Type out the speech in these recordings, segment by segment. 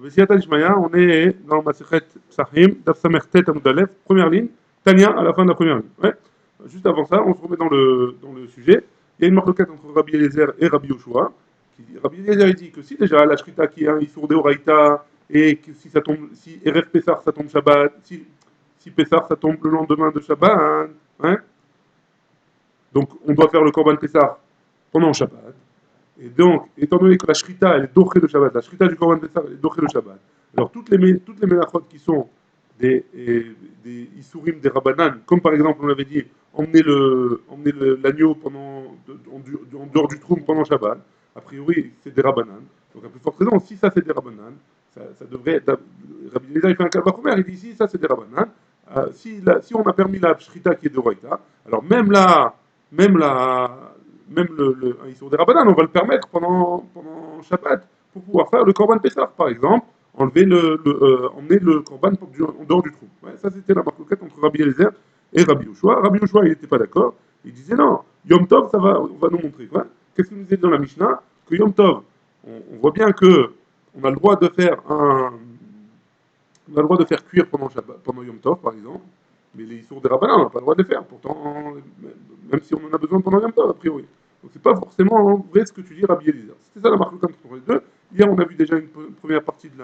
Bessiata Ishmaïa, on est dans Masechet Psachim, Daf Samertet Amud Aleph, première ligne, Tania à la fin de la première ligne. Ouais. Juste avant ça, on se remet dans le sujet. Il y a une marloquette entre Rabbi Eliezer et Rabbi Yoshua. Rabbi Eliezer il dit que si déjà la Shrita qui est un Issour de Horaïta, et que si ça tombe, si Erev Pessar ça tombe Shabbat, si Pessar ça tombe le lendemain de Shabbat, hein, donc on doit faire le Korban Pessar pendant Shabbat. Et donc, étant donné que la Shrita, elle est dochée le Shabbat, la Shrita du Korban Pessah, elle est dochée le Shabbat, alors toutes les mélachotes qui sont des Issourim, des Rabbanan, comme par exemple, on l'avait dit, emmener l'agneau en dehors du Troum pendant Shabbat, a priori, c'est des Rabbanan. Donc, à plus forte raison, si ça c'est des Rabbanan, ça devrait être. Rabbi Eliezer, il fait un calvachomer, il dit si ça c'est des Rabbanan, si on a permis la Shrita qui est de Roïta, alors même un Issour des Rabbanan, on va le permettre pendant Shabbat pour pouvoir faire le Korban Pessah, par exemple, emmener le Korban en dehors du trou. Ouais, ça, c'était la marcoquette entre Rabbi Eliezer et Rabbi Yoshua. Rabbi Yoshua, il n'était pas d'accord. Il disait non, Yom Tov, on va nous montrer. Ouais. Qu'est-ce qu'il nous disait dans la Mishnah? Que Yom Tov, on voit bien que on a le droit de faire on a le droit de faire cuire pendant Yom Tov, par exemple, mais les Issour des Rabbanan, on n'a pas le droit de les faire, pourtant, même si on en a besoin pendant Yom Tov, a priori. Donc c'est pas forcément vrai ce que tu dis, Rabbi Eliezer. C'était ça la marque entre les deux. Hier, on a vu déjà une première partie de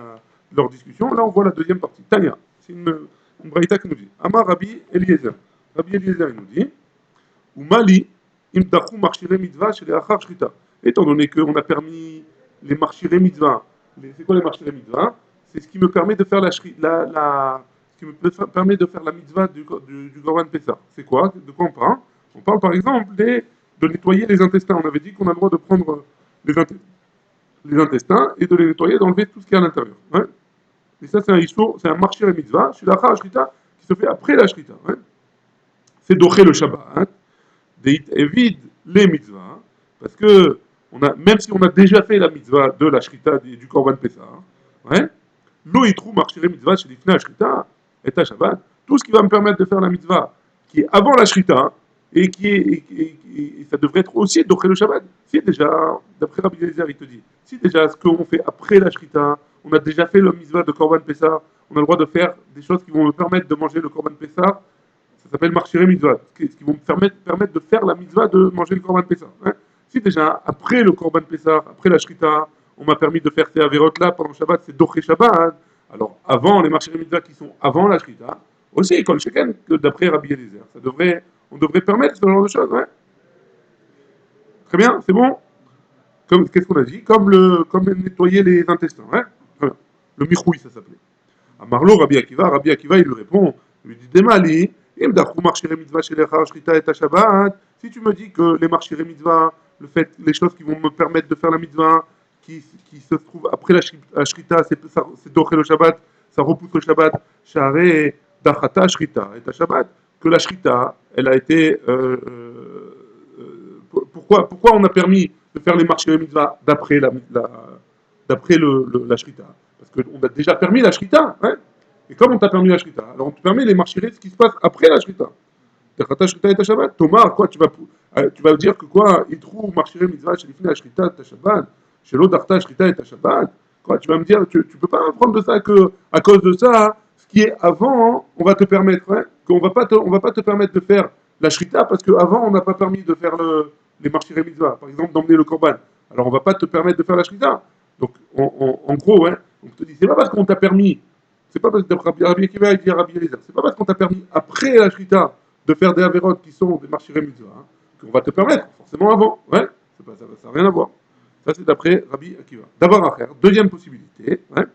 leur discussion. Là, on voit la deuxième partie. Tania, c'est une braïta qui nous dit Amar Rabbi Eliezer. Rabbi Eliezer, il nous dit Umali, imdachu marchire mitzvah chez les achar shrita. Étant donné qu'on a permis les marchire mitzvah, c'est quoi les marchire mitzvah? C'est ce qui me permet de faire ce qui me permet de faire la mitzvah du Korban Pessah. C'est quoi? De quoi on parle? On parle par exemple de nettoyer les intestins. On avait dit qu'on a le droit de prendre les intestins et de les nettoyer, d'enlever tout ce qu'il y a à l'intérieur. Ouais. Et ça, c'est un issour, c'est un marchir et mitzvah, chez la shrita, qui se fait après la shrita. Ouais. C'est docher le Shabbat, évite les mitzvahs, parce que même si on a déjà fait la mitzvah de la shrita du Korban Pessah, ouais, l'eau y trouve marcher mitzvah chez l'ifna shrita et ta Shabbat, tout ce qui va me permettre de faire la mitzvah qui est avant la shrita, et ça devrait être aussi docher le Shabbat. Si déjà, d'après Rabbi Eliezer, il te dit, si déjà ce qu'on fait après la shrita, on a déjà fait le mitzvah de Korban Pessah, on a le droit de faire des choses qui vont me permettre de manger le Korban Pessah, ça s'appelle marcher mitzvah, ce qui vont me permettre de faire la mitzvah de manger le Korban Pessah. Hein. Si déjà, après le Korban Pessah, après la shrita, on m'a permis de faire ces avérotes là pendant Shabbat, c'est doché Shabbat, hein. Alors avant les marchés mitzvah qui sont avant la shrita, aussi, comme chacun, que d'après Rabbi Eliezer, on devrait permettre ce genre de choses. Ouais. Très bien, c'est bon. Qu'est-ce qu'on a dit comme nettoyer les intestins. Ouais. Voilà. Le michoui, ça s'appelait. À Marlo, Rabbi Akiva, il lui répond, il lui dit Demali, si tu me dis que les marchés mitzvah, les choses qui vont me permettre de faire la mitzvah, qui se trouvent après la shrita, c'est docher le Shabbat, ça repousse le Shabbat, share dachata shrita et Shabbat, que la shrita, elle a été. Pourquoi on a permis de faire les marchés mitzvah d'après la shrita? Parce qu'on a déjà permis la shrita, hein. Et comme on t'a permis la shrita, alors on te permet les marchés ce qui se passe après la shrita. Dachata shrita et Shabbat. Thomas, quoi, tu vas dire que quoi, il trouve marchiré mitzvah chez les la shrita et Shabbat, chez l'autre darta shrita et Shabbat. Quoi, tu vas me dire, tu peux pas apprendre de ça que à cause de ça, ce qui est avant, on va te permettre, hein, qu'on va pas te permettre de faire la shrita parce qu'avant on n'a pas permis de faire les marchiré mitzvah, par exemple d'emmener le korban. Alors on va pas te permettre de faire la shrita. Donc en gros, hein, on te dit, c'est pas parce qu'on t'a permis. C'est pas parce que Rabbi Akiva dit à Rabbi Eliezer, c'est pas parce qu'on t'a permis après la shrita de faire des avérotes qui sont des marchés mitzvah, hein, qu'on va te permettre, forcément avant. Ouais, ça n'a rien à voir. Ça, c'est d'après Rabbi Akiva. D'abord à faire. Deuxième possibilité, ouais.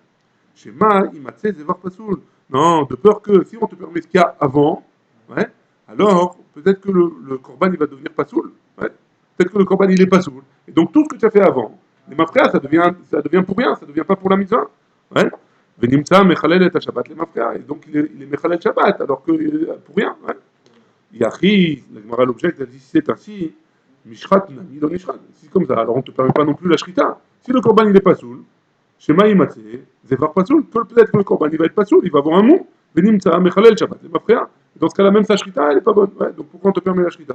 Shema, Imatse, Zevar Pasoul. Non, de peur que si on te permet ce qu'il y a avant, ouais, alors peut-être que le korban il va devenir Pasoul. Ouais. Peut-être que le korban il est Pasoul. Et donc tout ce que tu as fait avant, les mafreas, ça devient pour rien, ça ne devient pas pour la mitzvah. Ouais. Venimtsa mechalel et Shabbat les mafreas. Et donc il est mechalel Shabbat, alors que pour rien. Ouais. Yachi, la Gemara l'objecte, elle dit si c'est ainsi, Mishrat, Nami, Mishrat. Si c'est comme ça, alors on ne te permet pas non plus la shrita. Si le korban il est pas soul, Shema Imatse, Zevar pas soul, peut-être que le korban il va être pas soul, il va avoir un mot, Venimtsa mechalel Shabbat les mafreas. Dans ce cas-là, même sa shrita, elle n'est pas bonne. Ouais, donc pourquoi on te permet la shrita?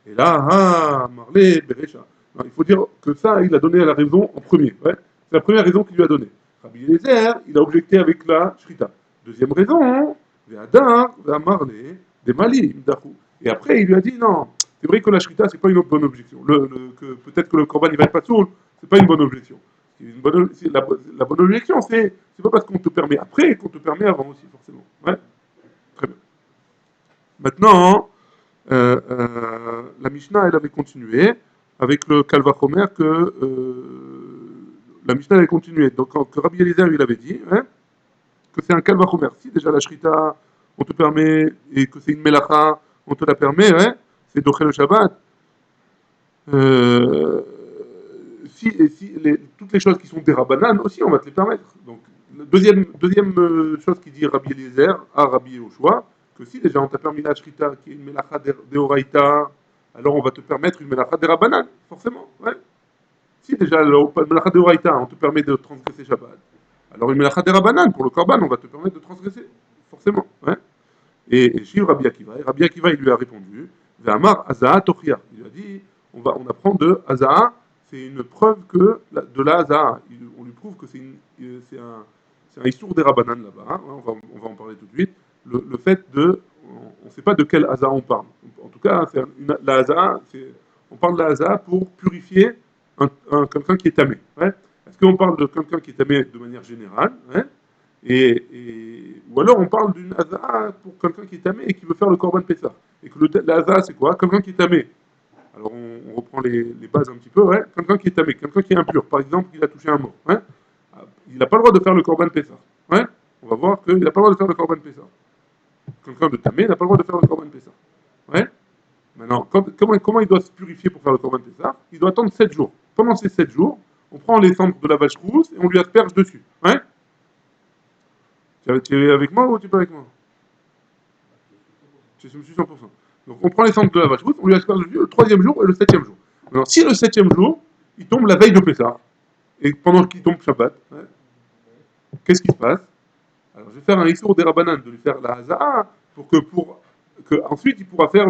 Et là, Marlé, Berecha. Il faut dire que ça, il a donné la raison en premier. Ouais. C'est la première raison qu'il lui a donnée. Rabbi Eliezer, il a objecté avec la Shrita. Deuxième raison, Ve'adar, Ve'amarle, des Mali, Mdachou. Et après, il lui a dit non, c'est vrai que la Shrita, c'est pas une bonne objection. Que peut-être que le Corban, il va être pas sourd, c'est pas une bonne objection. La bonne objection, c'est pas parce qu'on te permet après qu'on te permet avant aussi, forcément. Ouais, très bien. Maintenant, la Mishnah, elle avait continué avec le Kalvachomer que la Mishnah avait continué. Donc, quand Rabbi Eliezer, il avait dit hein, que c'est un Kalvachomer. Si déjà la Shrita, on te permet, et que c'est une Melacha, on te la permet, hein, c'est Doché le Shabbat. Euh, si toutes les choses qui sont des Rabbanan aussi, on va te les permettre. Donc, deuxième chose qui dit Rabbi Eliezer à Rabbi Yehoshua, que si déjà on t'a permis la Shrita, qui est une Melacha de Horaïta, alors on va te permettre une Melacha de Rabbanan, forcément. Ouais. Si déjà la Melacha de Horaïta, on te permet de transgresser Shabbat, alors une Melacha de Rabbanan, pour le Korban, on va te permettre de transgresser, forcément. Ouais. Et Shiv Rabbi Akiva, et Rabbi Akiva, il lui a répondu, Ve'amar Azaa Tochia. Il lui a dit, on apprend de Azaa, c'est une preuve que de la Azaa. On lui prouve que c'est un Issour des Rabbanan là-bas. Hein, on va en parler tout de suite. Le fait de, on ne sait pas de quel Azaa on parle. En tout cas, la Azaa, on parle de la Azaa pour purifier quelqu'un qui est tamé. Ouais. Est-ce qu'on parle de quelqu'un qui est tamé de manière générale ouais, ou alors on parle d'une Hazaa pour quelqu'un qui est tamé et qui veut faire le Korban Pessah. Et que la Hazaa, c'est quoi? Quelqu'un qui est tamé. Alors on reprend les bases un petit peu. Ouais. Quelqu'un qui est tamé, quelqu'un qui est impur. Par exemple, il a touché un mort. Ouais. Il n'a pas le droit de faire le Korban Pessah. Ouais. On va voir qu'il n'a pas le droit de faire le Korban Pessah. Quelqu'un de tamé n'a pas le droit de faire le Korban Pessah. Ouais. Maintenant, comment il doit se purifier pour faire le Korban Pessah? Il doit attendre 7 jours. Pendant ces 7 jours, on prend les cendres de la vache rousse et on lui asperge dessus. Ouais. Tu es avec moi ou tu es pas avec moi? Je suis 100%. Donc on prend les cendres de la vache rousse, on lui asperge le troisième jour et le septième jour. Alors si le septième jour, il tombe la veille de Pessah, et pendant qu'il tombe Shabbat, ouais, qu'est-ce qui se passe? Alors je vais faire un Issour des Rabbanan, de lui faire la Hazaa, pour que ensuite il pourra faire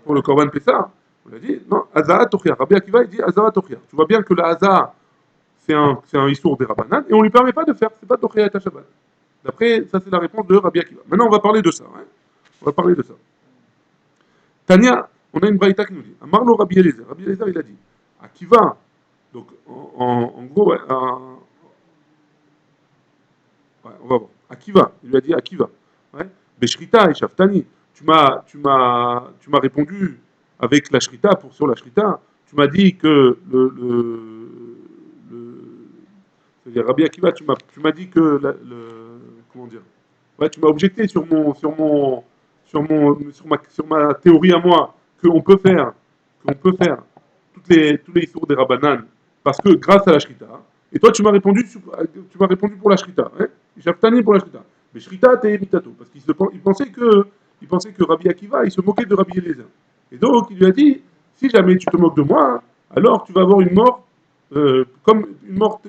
pour le Korban Pessah. On l'a dit, non, Hazaa Tochia. Rabbi Akiva, il dit Hazaa Tochia. Tu vois bien que la Hazaa, c'est un Issour des Rabbanan, et on ne lui permet pas de faire, c'est pas Tochia et Shabbat. D'après, ça c'est la réponse de Rabbi Akiva. Maintenant on va parler de ça. Hein. On va parler de ça. Tania, on a une braïta qui nous dit Amarlo Rabbi Eliezer. Rabbi Eliezer, il a dit Akiva. Donc, en gros, ouais, on va voir. Akiva, il lui a dit Akiva. Ouais. Beshrita et Shaftani. Tu m'as répondu avec la Shrita, sur la Shrita. Tu m'as dit que c'est-à-dire Rabbi Akiva, tu m'as dit que comment dire ouais, tu m'as objecté sur ma théorie à moi qu'on peut faire tous les issours des Rabbanan parce que grâce à la Shrita. Et toi, tu m'as répondu pour la Shrita. Hein, Shaftani pour la Shrita. Mais Shrita, t'es imitato. Parce qu'il pensait que Rabbi Akiva, il se moquait de Rabbi Eliezer. Et donc, il lui a dit, si jamais tu te moques de moi, alors tu vas avoir une mort comme une mort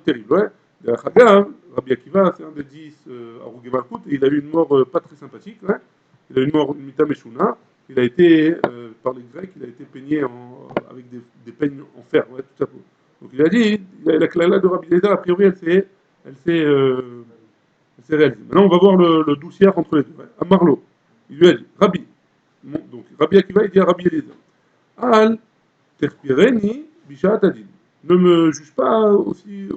terrible. Ouais. Rabbi Akiva, c'est un des 10 Arugé Malkout, et il a eu une mort pas très sympathique. Ouais. Il a eu une mort Mita Meshuna. Il a été, par les Grecs, il a été peigné avec des peignes en fer. Ouais, tout ça. Donc il a dit, la klala de Rabbi Eliezer, a priori, elle s'est réalisée. Maintenant, on va voir le doucière entre les deux. Ouais. À Marlo, il lui a dit, Rabbi, donc Rabbi Akiva, il dit à Rabbi Eliezer, Al terpireni bishat adin. Ne me juge pas aussi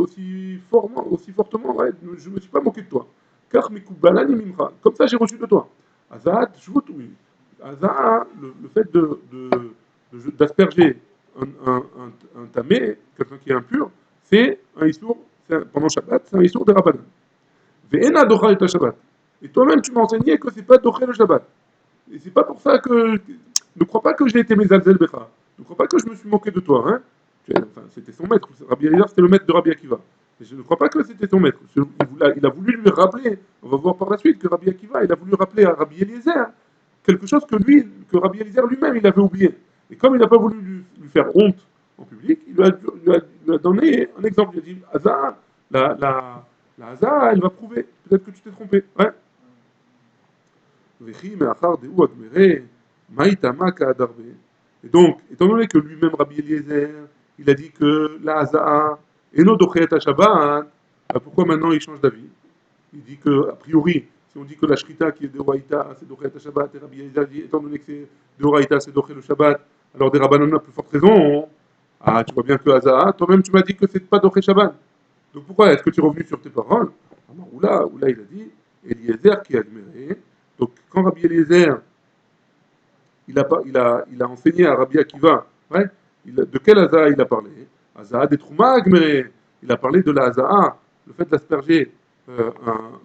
fortement, ouais, je ne me suis pas moqué de toi. Car mikubalani mimra. Comme ça, j'ai reçu de toi. Azat, shvut, oui. Azat, le fait d'asperger un tamé, quelqu'un qui est impur, c'est un issour, pendant Shabbat, c'est un issour de Rabbanan. Ve'ena docha et Shabbat. Et toi-même, tu m'as enseigné que c'est pas docher le Shabbat. Et c'est pas pour ça que. Ne crois pas que j'ai été Mezalzel Becha. Ne crois pas que je me suis moqué de toi. Hein. Enfin, c'était son maître. Rabbi Eliezer, c'était le maître de Rabbi Akiva. Et je ne crois pas que c'était son maître. Il a voulu lui rappeler, on va voir par la suite, que Rabbi Akiva, il a voulu rappeler à Rabbi Eliezer quelque chose que Rabbi Eliezer lui-même, il avait oublié. Et comme il n'a pas voulu lui faire honte en public, il lui a donné un exemple. Il a dit, Hazaa, la Hazaa, elle va prouver. Peut-être que tu t'es trompé. Ouais. Et donc, étant donné que lui-même, Rabbi Eliezer, il a dit que la Hazaa et no dochet Shabbat, Pourquoi maintenant il change d'avis? Il dit que, a priori, si on dit que la shrita qui est de Horaïta, c'est Doché le Shabbat, et Rabbi Eliezer dit, étant donné que c'est de Horaïta, c'est Doché le Shabbat, alors des Rabbanan a plus forte raison. Ah, tu vois bien que Hazaa, toi-même tu m'as dit que c'est pas Doché Shabbat. Donc pourquoi est-ce que tu es revenu sur tes paroles? Alors, Oula, il a dit, Eliezer qui a admiré. Donc quand Rabbi Eliezer, il a enseigné à Rabbi Akiva, ouais, de quel Hazaa il a parlé? Hazaa des Trouma Agmere. Il a parlé de la Hazaa, le fait d'asperger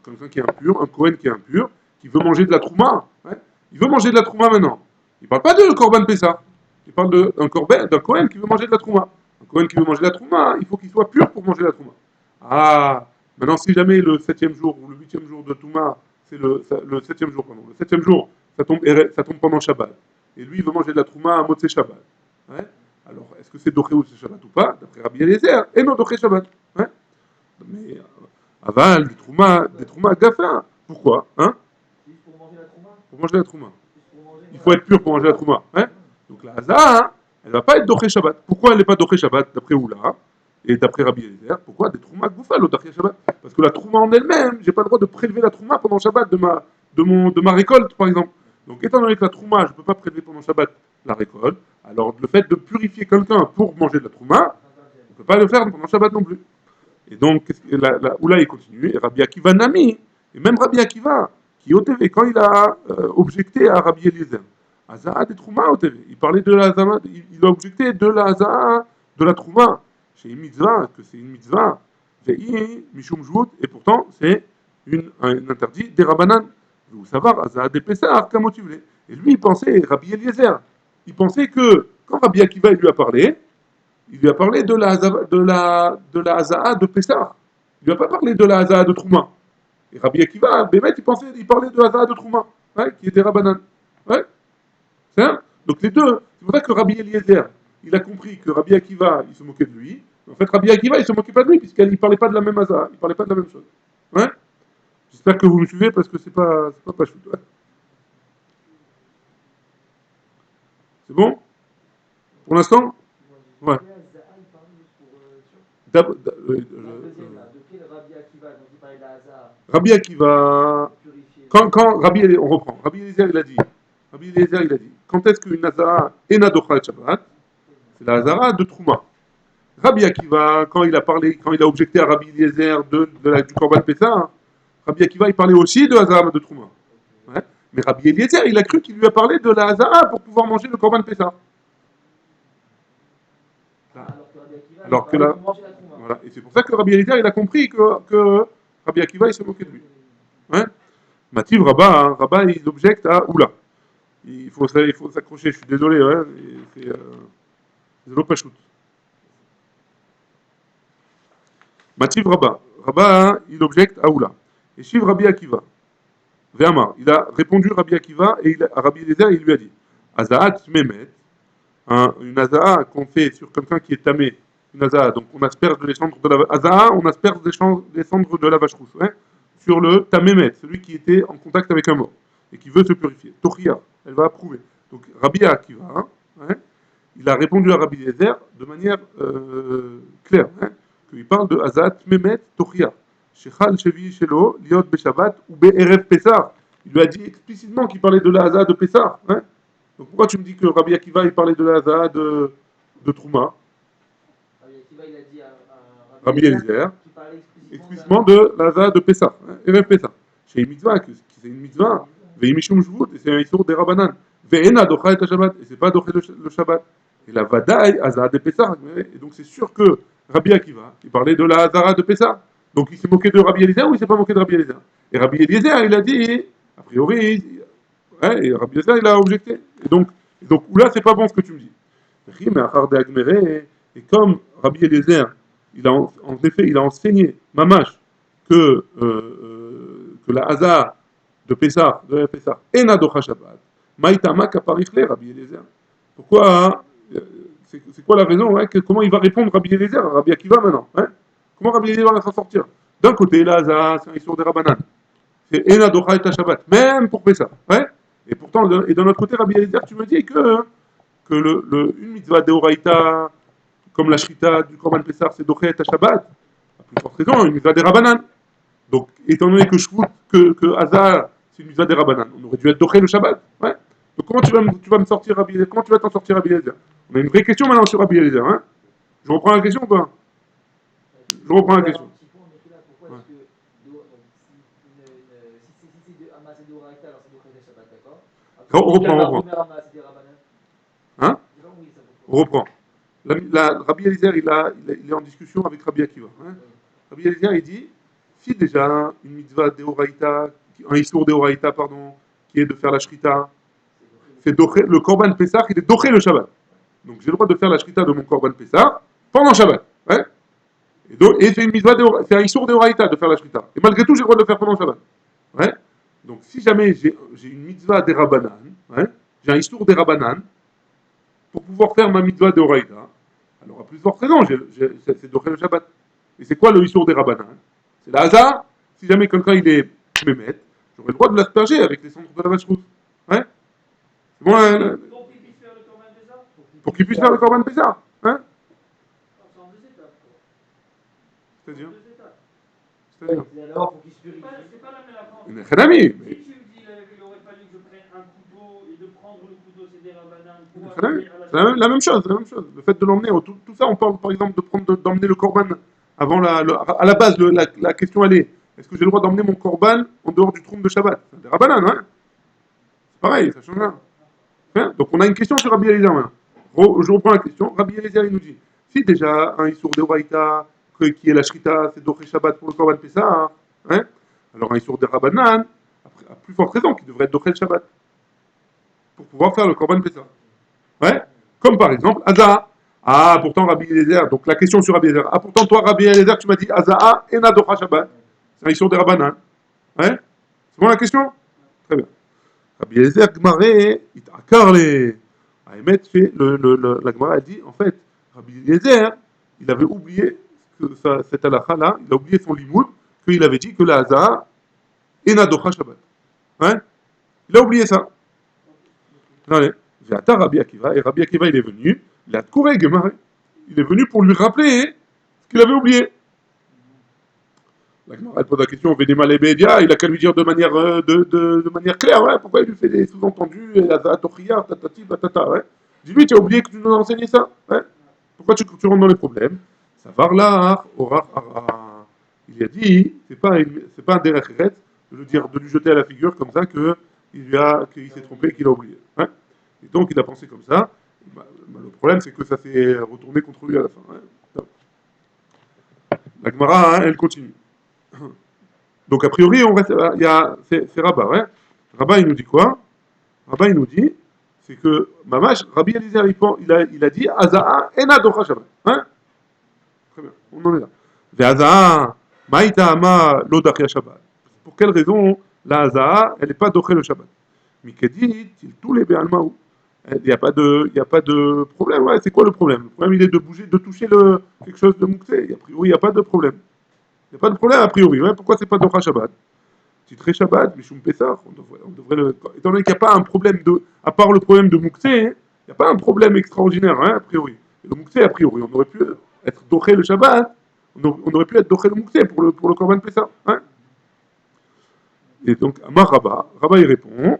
quelqu'un qui est impur, un Kohen qui est impur, qui veut manger de la Trouma. Ouais. Il veut manger de la Trouma maintenant. Il ne parle pas de Korban Pessah. Il parle d'un Kohen qui veut manger de la Trouma. Un Kohen qui veut manger de la Trouma, il faut qu'il soit pur pour manger de la Trouma. Ah, maintenant si jamais le 7e jour ou le 8e jour de Touma, c'est le 7e jour, pardon, le 7e jour, ça tombe pendant Shabbat. Et lui, il veut manger de la Trouma à Motzei Shabbat. Ouais. Alors, est-ce que c'est Doché ou c'est Shabbat ou pas? D'après Rabbi Eliezer, et non Doché Shabbat. Ouais. Mais aval, des Trouma Gafa. Pourquoi? Hein? Pour manger la trouma. Pour manger la Trouma. Il faut être pur pour manger la Trouma. Hein? Donc la Hazaa, hein, elle ne va pas être Doché Shabbat. Pourquoi elle n'est pas Doché Shabbat d'après Oula et d'après Rabbi Eliezer? Pourquoi des Trouma Goufa, l'Odaché Shabbat? Parce que la Trouma en elle-même, je n'ai pas le droit de prélever la Trouma pendant Shabbat de ma récolte, par exemple. Donc étant donné que la Trouma, je ne peux pas prélever pendant Shabbat la récolte, alors le fait de purifier quelqu'un pour manger de la Trouma, on ne peut pas le faire pendant Shabbat non plus. Et donc, Oula, il continue, et Rabbi Akiva Nami, et même Rabbi Akiva, qui au TV, quand il a objecté à Rabbi Eliezer, Hazaa des Trouma au TV, il parlait de la Hazaa, il a objecté de la Hazaa, de la Trouma, chez une mitzvah, que c'est une mitzvah, Mishum Jout, et pourtant c'est un interdit des Rabbanan. Vous savez, Hazaa des Pessah, comme tu voulais. Et lui, il pensait, Rabbi Eliezer, il pensait que quand Rabbi Akiva il lui a parlé, il lui a parlé de la Hazaa de Pessah. Il lui a pas parlé de la Hazaa de Trouma. Et Rabbi Akiva, Bémet, il parlait de la Hazaa de Trouma, ouais, qui était Rabbanan. Ouais, c'est ça. Donc les deux, c'est pour ça que Rabbi Eliezer, il a compris que Rabbi Akiva, il se moquait de lui. En fait, Rabbi Akiva, il se moquait pas de lui, puisqu'il ne parlait pas de la même Hazaa, il ne parlait pas de la même chose. Ouais. J'espère que vous me suivez, parce que c'est pas chou. Ouais. C'est bon? Pour l'instant? Ouais. Rabbi Akiva, quand on reprend, Rabbi Eliezer il a dit, quand est-ce qu'une Hazara est Nadocha et Shabbat? C'est la Hazara de Trouma. Rabbi Akiva, quand il a objecté à Rabbi Eliezer du Korban Pessah, Rabbi Akiva, il parlait aussi de Hazara de Trouma. Ouais. Mais Rabbi Eliezer, il a cru qu'il lui a parlé de la Hazara pour pouvoir manger le Korban Pessah. Alors que là, voilà. Et c'est pour ça que Rabbi Eliezer, il a compris que Rabbi Akiva, il se moquait de lui. Ouais. Mativ Rabat, hein, Rabat, il objecte à Oula. Il faut s'accrocher, je suis désolé, ouais, c'est l'opachut. Mativ Rabat, Rabat, hein, il objecte à Oula. Et Shiv Rabbi Akiva, Ve'amar, il a répondu Rabbi Akiva et à Rabbi Eliezer, il lui a dit Azaat Memet, une Azaa qu'on fait sur quelqu'un qui est tamé, une Azaa, donc on asperge les cendres de la Azaa, on asperge les cendres de la vache rousse, ouais, sur le tamémet, celui qui était en contact avec un mort et qui veut se purifier. Tochia, elle va approuver. Donc Rabbi Akiva, hein, ouais, il a répondu à Rabbi Eliezer de manière claire, hein, qu'il parle de Azat Memet Tochia. Shechal Shevi Shelo, Liot Beshabbat ou Be'erev Pessah. Il lui a dit explicitement qu'il parlait de la Hazaa de Pessah. Hein. Donc pourquoi tu me dis que Rabbi Akiva il parlait de la Hazaa de Trouma? Rabbi Akiva il a dit à Rabbi Eliezer qui parlait explicitement de la Hazaa de Pessah. Hein, Erev Pessah. Chez une mitzvah, c'est une mitzvah. Ve'imishum Shvut, et c'est un issour des Rabbanan. Ve'ena docha et Shabbat, et c'est pas doché le Shabbat. Et la Vadaï Hazaa de Pessah. Et donc c'est sûr que Rabbi Akiva il parlait de la Hazaa de Pessah. Donc il s'est moqué de Rabbi Eliezer ou il s'est pas moqué de Rabbi Eliezer? Et Rabbi Eliezer, il a dit, a priori, ouais, et Rabbi Eliezer, il a objecté. Et donc là, c'est pas bon ce que tu me dis. Et comme Rabbi Eliezer, en effet, il a enseigné, Mamash, que la Hazaa de Pessah, est Nadocha Shabbat, Maïtama Kaparichle, Rabbi Eliezer. Pourquoi, c'est quoi la raison, hein, comment il va répondre Rabbi Eliezer à Rabbi Akiva maintenant, hein? Comment Rabbi Eliezer va s'en sortir? D'un côté, la Hazaa, c'est un histoire des Rabbanan. C'est Ena Docha et Shabbat, même pour Pessah. Ouais. Et pourtant, et d'un autre côté, Rabbi Eliezer, tu me dis que une mitzvah de Horaïta, comme la Shrita du Korban Pessah, c'est Docha et Shabbat. À plus forte raison, une mitzvah des Rabbanan. Donc, étant donné que que Hazar, c'est une mitzvah des Rabbanan, on aurait dû être doché le Shabbat. Ouais. Donc, comment tu vas me sortir Rabbi Eliezer? Comment tu vas t'en sortir Rabbi Eliezer? On a une vraie question maintenant sur Rabbi Eliezer. Hein. Je reprends la question ou pas? Je reprends la question. Un petit point, mais là, pourquoi Ouais. est-ce que donc, si c'est de Hamas et de Oraïta, alors c'est de Shabbat, d'accord? On reprend, on La reprend. première Hamas et des Rabbanan. Hein? J'ai pas compris ça On pourquoi. reprend. Rabbi Eliezer, il est en discussion avec Rabbi Akiva. Hein. Oui. Rabbi Eliezer, il dit, si déjà une mitzvah d'Eoraïta, un issour d'Eoraïta, pardon, qui est de faire la shrita, c'est doché, le korban Pessah, il est doché le Shabbat. Donc j'ai le droit de faire la shrita de mon korban Pessah pendant Shabbat. Ouais. Et c'est une mitzvah, c'est un issour d'Eoraïta de faire la shrita. Et malgré tout, j'ai le droit de le faire pendant Shabbat. Ouais. Donc si jamais j'ai une mitzvah des Rabbanan, ouais, j'ai un issour des Rabbanan, pour pouvoir faire ma mitzvah d'Eoraïta, alors à plus forte raison, c'est doché le Shabbat. Et c'est quoi le issour des Rabbanan? C'est le hasard. Si jamais quelqu'un il est mémètre, j'aurai le droit de l'asperger avec les cendres de la vache rousse. Ouais. C'est bon, Pour qu'il puisse faire le Corban Pessah. pour qu'il puisse faire le korban Pessah. Hein? C'est en 2 étapes. C'est-à-dire En 2 étapes. C'est-à-dire Et alors, pour qu'il se C'est purifie. pas la même approche. une chénami. Si tu me dis qu'il aurait fallu que je prenne un couteau et de prendre le couteau, c'est des rabananes pour C'est arriver à la c'est la même chose, la même chose. Le fait de l'emmener, tout ça, on parle par exemple d'emmener le korban avant à la base, la question elle est est-ce que j'ai le droit d'emmener mon korban en dehors du trône de Shabbat? C'est des rabbanan, hein? C'est pareil, ça change rien. Hein. Donc on a une question sur Rabbi Eliezer maintenant. Je reprends la question. Rabbi Eliezer il nous dit si déjà un Issour de Oraïta, qui est la Shrita, c'est Doché Shabbat pour le korban Pessah, hein, alors un Issour de Rabbanan, à plus forte raison, qui devrait être Doché Shabbat pour pouvoir faire le korban Pessah. Ouais. Comme par exemple, Azaa. Ah, pourtant Rabbi Eliezer. Donc la question sur Rabbi Eliezer. Ah, pourtant toi, Rabbi Eliezer, tu m'as dit Azaa et Nadocha Shabbat. C'est un issur des Rabbanan. Ouais. C'est bon la question? Très bien. Rabbi Eliezer, Gmaré, il t'a les. Ah, Emet fait la Gemara a dit en fait, Rabbi Eliezer, il avait oublié cette halakha là, il a oublié son limoud, qu'il avait dit que la Azaa et Nadocha Shabbat. Ouais. Il a oublié ça. Allez. J'attends Rabbi Akiva, et Rabbi Akiva il est venu, il a couru Gemara. Il est venu pour lui rappeler ce qu'il avait oublié. La Gemara elle pose la question, Védéma Lebedia, il a qu'à lui dire de manière claire, ouais, pourquoi il lui fait des sous-entendus, la Zatochia, tatati, patata, ouais. Dis-lui, tu as oublié que tu nous as enseigné ça, ouais. Pourquoi tu rentres dans les problèmes? Ça va là, il a dit, c'est pas un derecheret de le dire, de lui jeter à la figure comme ça qu'il s'est trompé, qu'il a oublié. Ouais. Et donc il a pensé comme ça. Le problème c'est que ça s'est retourné contre lui à la fin. Ouais. La Gemara, hein, elle continue. Donc a priori, on reste, c'est Rabat, ouais. Rabat, il nous dit quoi? Rabat, il nous dit, c'est que Mamash, Rabbi Eliezer, il a dit Azaa ena docha Shabbat. Hein? Très bien, on en est là. Ve'azaa, maïta ama lo dachia Shabbat. Pour quelle raison la Azaa, elle n'est pas doché le Shabbat? Mikedi, tous les Be'almaou. Il y a pas de problème. Ouais, c'est quoi le problème? Le problème, il est de bouger, de toucher quelque chose de mouxé. A priori, il n'y a pas de problème. Il n'y a pas de problème a priori. Ouais. Pourquoi c'est pas Docha Shabbat? Titré Shabbat, Mishum Pessah, on devrait étant donné qu'il n'y a pas un problème à part le problème de Mouxé, hein, il n'y a pas un problème extraordinaire, hein, a priori. Et le Mouxé, a priori, on aurait pu être Doché le Shabbat, on aurait pu être Doché le Mouxé pour le Korban Pessah. Hein. Et donc, Amar Rabba il répond,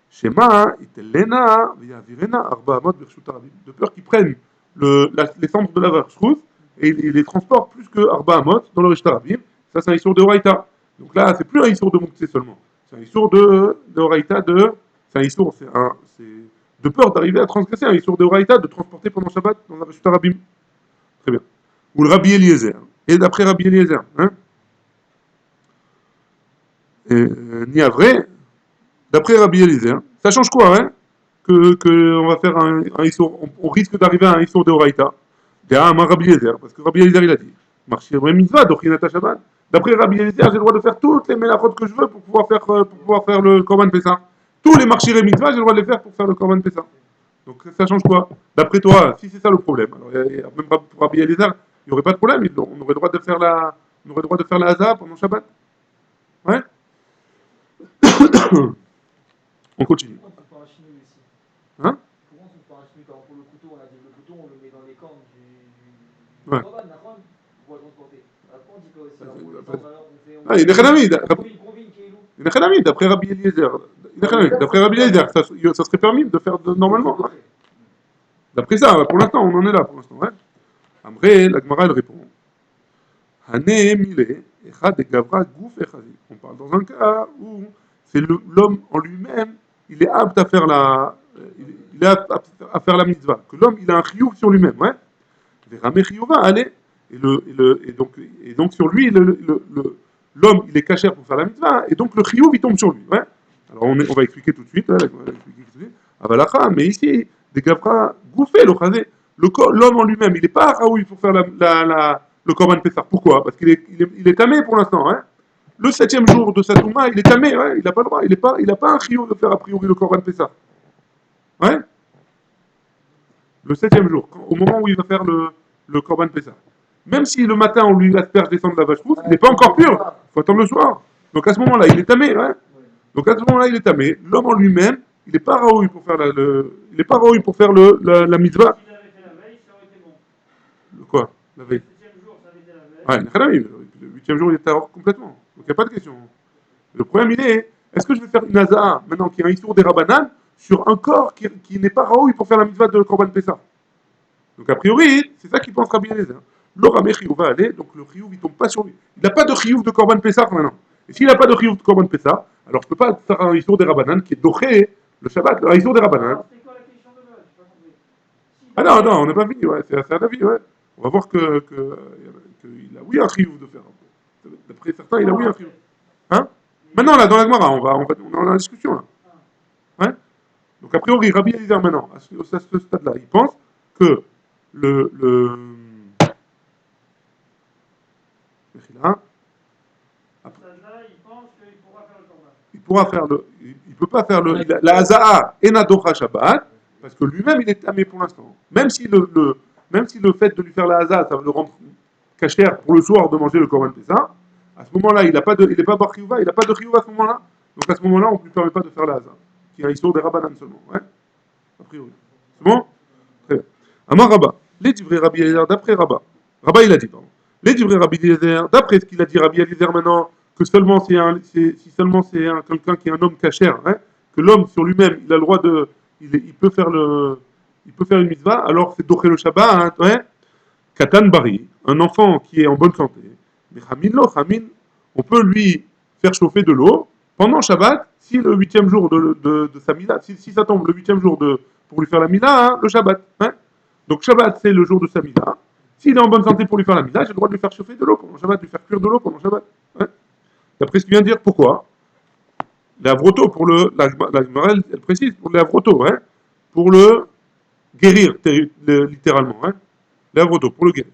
Shema, Itelena, Viavirena, Arba Amot, Birshut Arabim. De peur qu'ils prennent les cendres de la Varshrut et ils les transportent plus que Arba Amot dans le Rishta Arabim. Ça, c'est un issour de Horaïta. Donc là, c'est plus un issour de Mouktsé seulement. C'est un issour de Horaïta c'est un issour, c'est de peur d'arriver à transgresser un issour de Horaïta, de transporter pendant Shabbat dans un Rishta Arabim. Très bien. Ou le Rabbi Eliezer. Et d'après Rabbi Eliezer, hein, ni à vrai, d'après Rabbi Eliezer, ça change quoi, hein? Que on va faire un issour, on risque d'arriver à un issour de Horaïta. Rabbi Eliezer, parce que Rabbi Eliezer il a dit, marcher mitzvah, dochinata Shabbat. D'après Rabbi Eliezer, j'ai le droit de faire toutes les mélachot que je veux pour pouvoir faire le Korban Pessah. Tous les marchés mitzvah, j'ai le droit de les faire pour faire le Korban Pessah. Donc ça change quoi? D'après toi, si c'est ça le problème, alors même pour Rabbi Eliezer, il n'y aurait pas de problème, on aurait le droit de faire on aurait le droit de faire la Hazah pendant Shabbat. Ouais. On continue. Pourquoi on ne trouve pas un chenille aussi? Hein? Pourquoi on ne trouve pas un chenille? Par exemple, pour le couteau, on a dit le couteau, on le met dans les cornes du Ouais. Corban, d'accord? Pour le transporter. Ah, il est Khanami, Combine Keilou. il est Khanami, d'après Rabbi Eliezer. Il est Khanami, d'après Rabbi Eliezer, ça serait permis de faire normalement. Ouais. D'après ça, pour l'instant, on en est là, pour l'instant. Ouais. Après, la Gemara, elle répond. Hané Mile, Echad et Gavra, Gouf et Chazi. On parle dans un cas où c'est l'homme en lui-même, il est apte à faire il est apte à faire la mitzvah. Que l'homme, il a un chiyuv sur lui-même, ouais. Ramé chiyuva, allez. Et donc sur lui, l'homme, il est cachère pour faire la mitzvah, et donc le chiyuv, il tombe sur lui, ouais. Alors on va expliquer tout de suite, Avalacha, mais ici, des Gavra, Goufé, le Chazé. L'homme en lui-même, il n'est pas raoui pour faire le Korban Pessah. Pourquoi? Parce qu'il est tamé pour l'instant. Hein. Le 7e jour de sa Touma, il est tamé. Ouais. Il n'a pas le droit. Il n'a pas un chiyuv de faire a priori le Korban Pessah. Ouais. Le 7e jour, au moment où il va faire le Korban Pessah. Même si le matin on lui asperge des cendres de la vache rousse, il n'est pas encore pur. Il faut attendre le soir. Donc à ce moment-là, il est tamé. Ouais. Donc à ce moment-là, il est tamé. L'homme en lui-même, il n'est pas raoui pour faire il n'est pas raoui pour faire la mitzvah. S'il avait fait la veille, ça aurait été bon. Le quoi? La veille. Le 7e jour, ça avait été la veille. Ouais, le 8e jour, il est hors complètement. Donc il n'y a pas de question. Le problème, il est-ce que je vais faire une Azaha, maintenant qui a un Issour des Rabbanan, sur un corps qui n'est pas raoui pour faire la mitzvah de Korban Pessah? Donc a priori, c'est ça qu'il pense Rabbi Eliezer. L'Oramé Chiyuv va aller, donc le Chiyuv, il ne tombe pas sur lui. Il n'a pas de Chiyuv de Korban Pessah maintenant. Et s'il n'a pas de Chiyuv de Korban Pessah, alors je ne peux pas faire un Issour des Rabbanan qui est doché le Shabbat, un Issour des Rabbanan. Alors, c'était quoi la question de base? J'ai pas compris. Ah non, on n'est pas fini, ouais, c'est un avis, ouais. On va voir qu'il a oui un Chiyuv de faire. D'après certains, il a oui un Chiyuv. Hein? Maintenant, là, dans la Gemara, on est en discussion, là. Ouais? Donc, a priori, Rabbi Eliezer, maintenant, à ce stade-là, il pense que le là, Là, il pense qu'il pourra faire le Korban. il pourra faire il peut pas faire la Haza'a et Nadocha Shabbat, parce que lui-même, il est tamé pour l'instant. Même si le fait de lui faire la Haza'a, ça va le rendre cachère pour le soir de manger le Korban Pessah, à ce moment-là, il n'est pas Bar Chiyuva, il n'a pas de Chiyuva à ce moment-là. Donc à ce moment-là, on ne lui permet pas de faire la Haza'a, qui est un histoire des Rabbanan seulement. Ouais, a priori. C'est bon? Très bien. Amar Rabba, les divrei Rabbi Eliezer, d'après Rabba. Rabba, il a dit, pardon. Les divrei Rabbi Eliezer, d'après ce qu'il a dit Rabbi Eliezer maintenant, que seulement si seulement c'est quelqu'un qui est un homme cachère, hein, que l'homme sur lui-même, il a le droit il peut faire une mitzvah, alors c'est doché le Shabbat, hein, ouais. Katan Bari, un enfant qui est en bonne santé, mais Chamin, on peut lui faire chauffer de l'eau pendant Shabbat, si le 8e jour de sa Mila, si ça tombe le 8e jour pour lui faire la Mila, hein, le Shabbat. Hein. Donc Shabbat, c'est le jour de sa Mila. S'il est en bonne santé pour lui faire la Mila, j'ai le droit de lui faire chauffer de l'eau pendant Shabbat, de lui faire cuire de l'eau pendant Shabbat. Hein. D'après ce qu'il vient de dire, pourquoi? L'avroto, la Gemara, elle précise, pour l'avroto, hein, pour le guérir, littéralement. Hein. L'avroto, pour le guérir.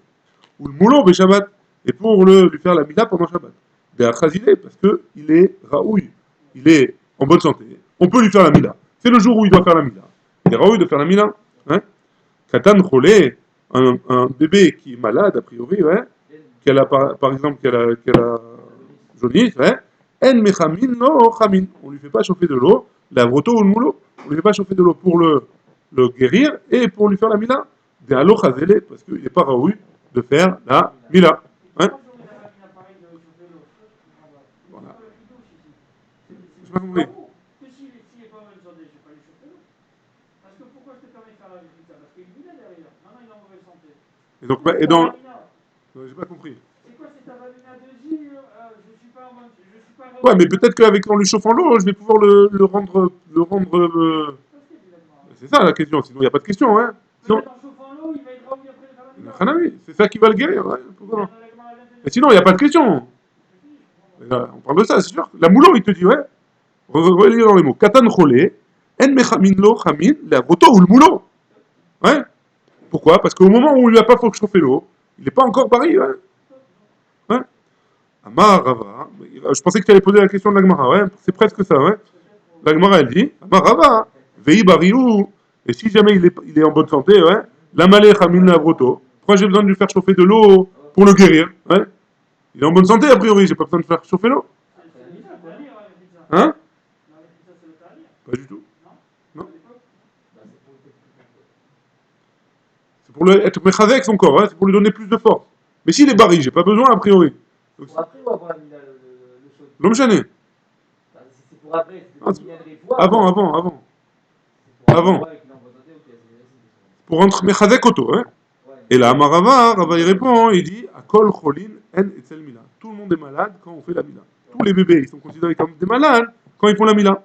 Ou le moulon, mais Shabbat, et pour lui faire la Mila pendant Shabbat. Parce qu'il est raoui, il est en bonne santé. On peut lui faire la Mila. C'est le jour où il doit faire la Mila. Il est raoui de faire la Mila. Hein. Katan Cholé, un bébé qui est malade, a priori, ouais, par exemple, qu'elle a jaunisse, ouais. En mechamin, no chamin. On ne lui fait pas chauffer de l'eau, la vroto ou le moulot. On ne lui fait pas chauffer de l'eau pour le guérir et pour lui faire la Mila. Des alochazélé, parce qu'il n'est pas raoui de faire la Mila. Hein. Voilà. Je pas compris. S'il n'est pas en bonne santé, je ne vais pas lui chauffer l'eau. Parce que pourquoi je te permets de faire la visite? Parce qu'il est derrière. Maintenant, il est en mauvaise santé. Et dans. J'ai pas compris. C'est quoi, c'est ta valina de J? Je suis pas en bonne. Je suis pas. Ouais, mais peut-être qu'en lui chauffant l'eau, je vais pouvoir le rendre. C'est ça la question, sinon il n'y a pas de question. Hein. Sinon... En chauffant l'eau, il va être ravi après de faire la Hanavi, c'est ça qui va le guérir. Ouais. Mais sinon, il n'y a pas de question. Là, on parle de ça, c'est sûr. La moulon, il te dit, ouais. Relis dans les mots. Katan cholé, en mechamin lo chamin, la roto ou le moulon. Ouais. Pourquoi? Parce qu'au moment où il n'a pas faut chauffer l'eau, il n'est pas encore pari. Ouais. Ouais. Amar Rava. Je pensais que tu allais poser la question de l'Agmara. Ouais. C'est presque ça. Ouais. L'Agmara, elle dit Amar Rava, vei bariou. Et si jamais il est en bonne santé, ouais. La malé chamin la roto. Pourquoi j'ai besoin de lui faire chauffer de l'eau pour le guérir? Ouais. Il est en bonne santé, a priori, j'ai pas besoin de faire chauffer l'eau. Hein? Pas du tout. Non. C'est pour être méchazé avec son corps, hein, c'est pour lui donner plus de force. Mais s'il est barri, j'ai pas besoin, a priori. Donc, Pour après ou avant la Mila, le chaud? l'homme chané. Enfin, si c'est pour après, c'est Ah, pour Minyan Refoua. Avant. C'est pour Avant. ouais, qu'il envoie tenter, ok, c'est une question. Pour rentrer Mechazek Oto, hein. Ouais. Et là, Marava, Rava il répond, il dit Akol Cholin En Etzel Mila. Tout le monde est malade quand on fait la Mila. Tous les bébés, ils sont considérés comme des malades quand ils font la Mila.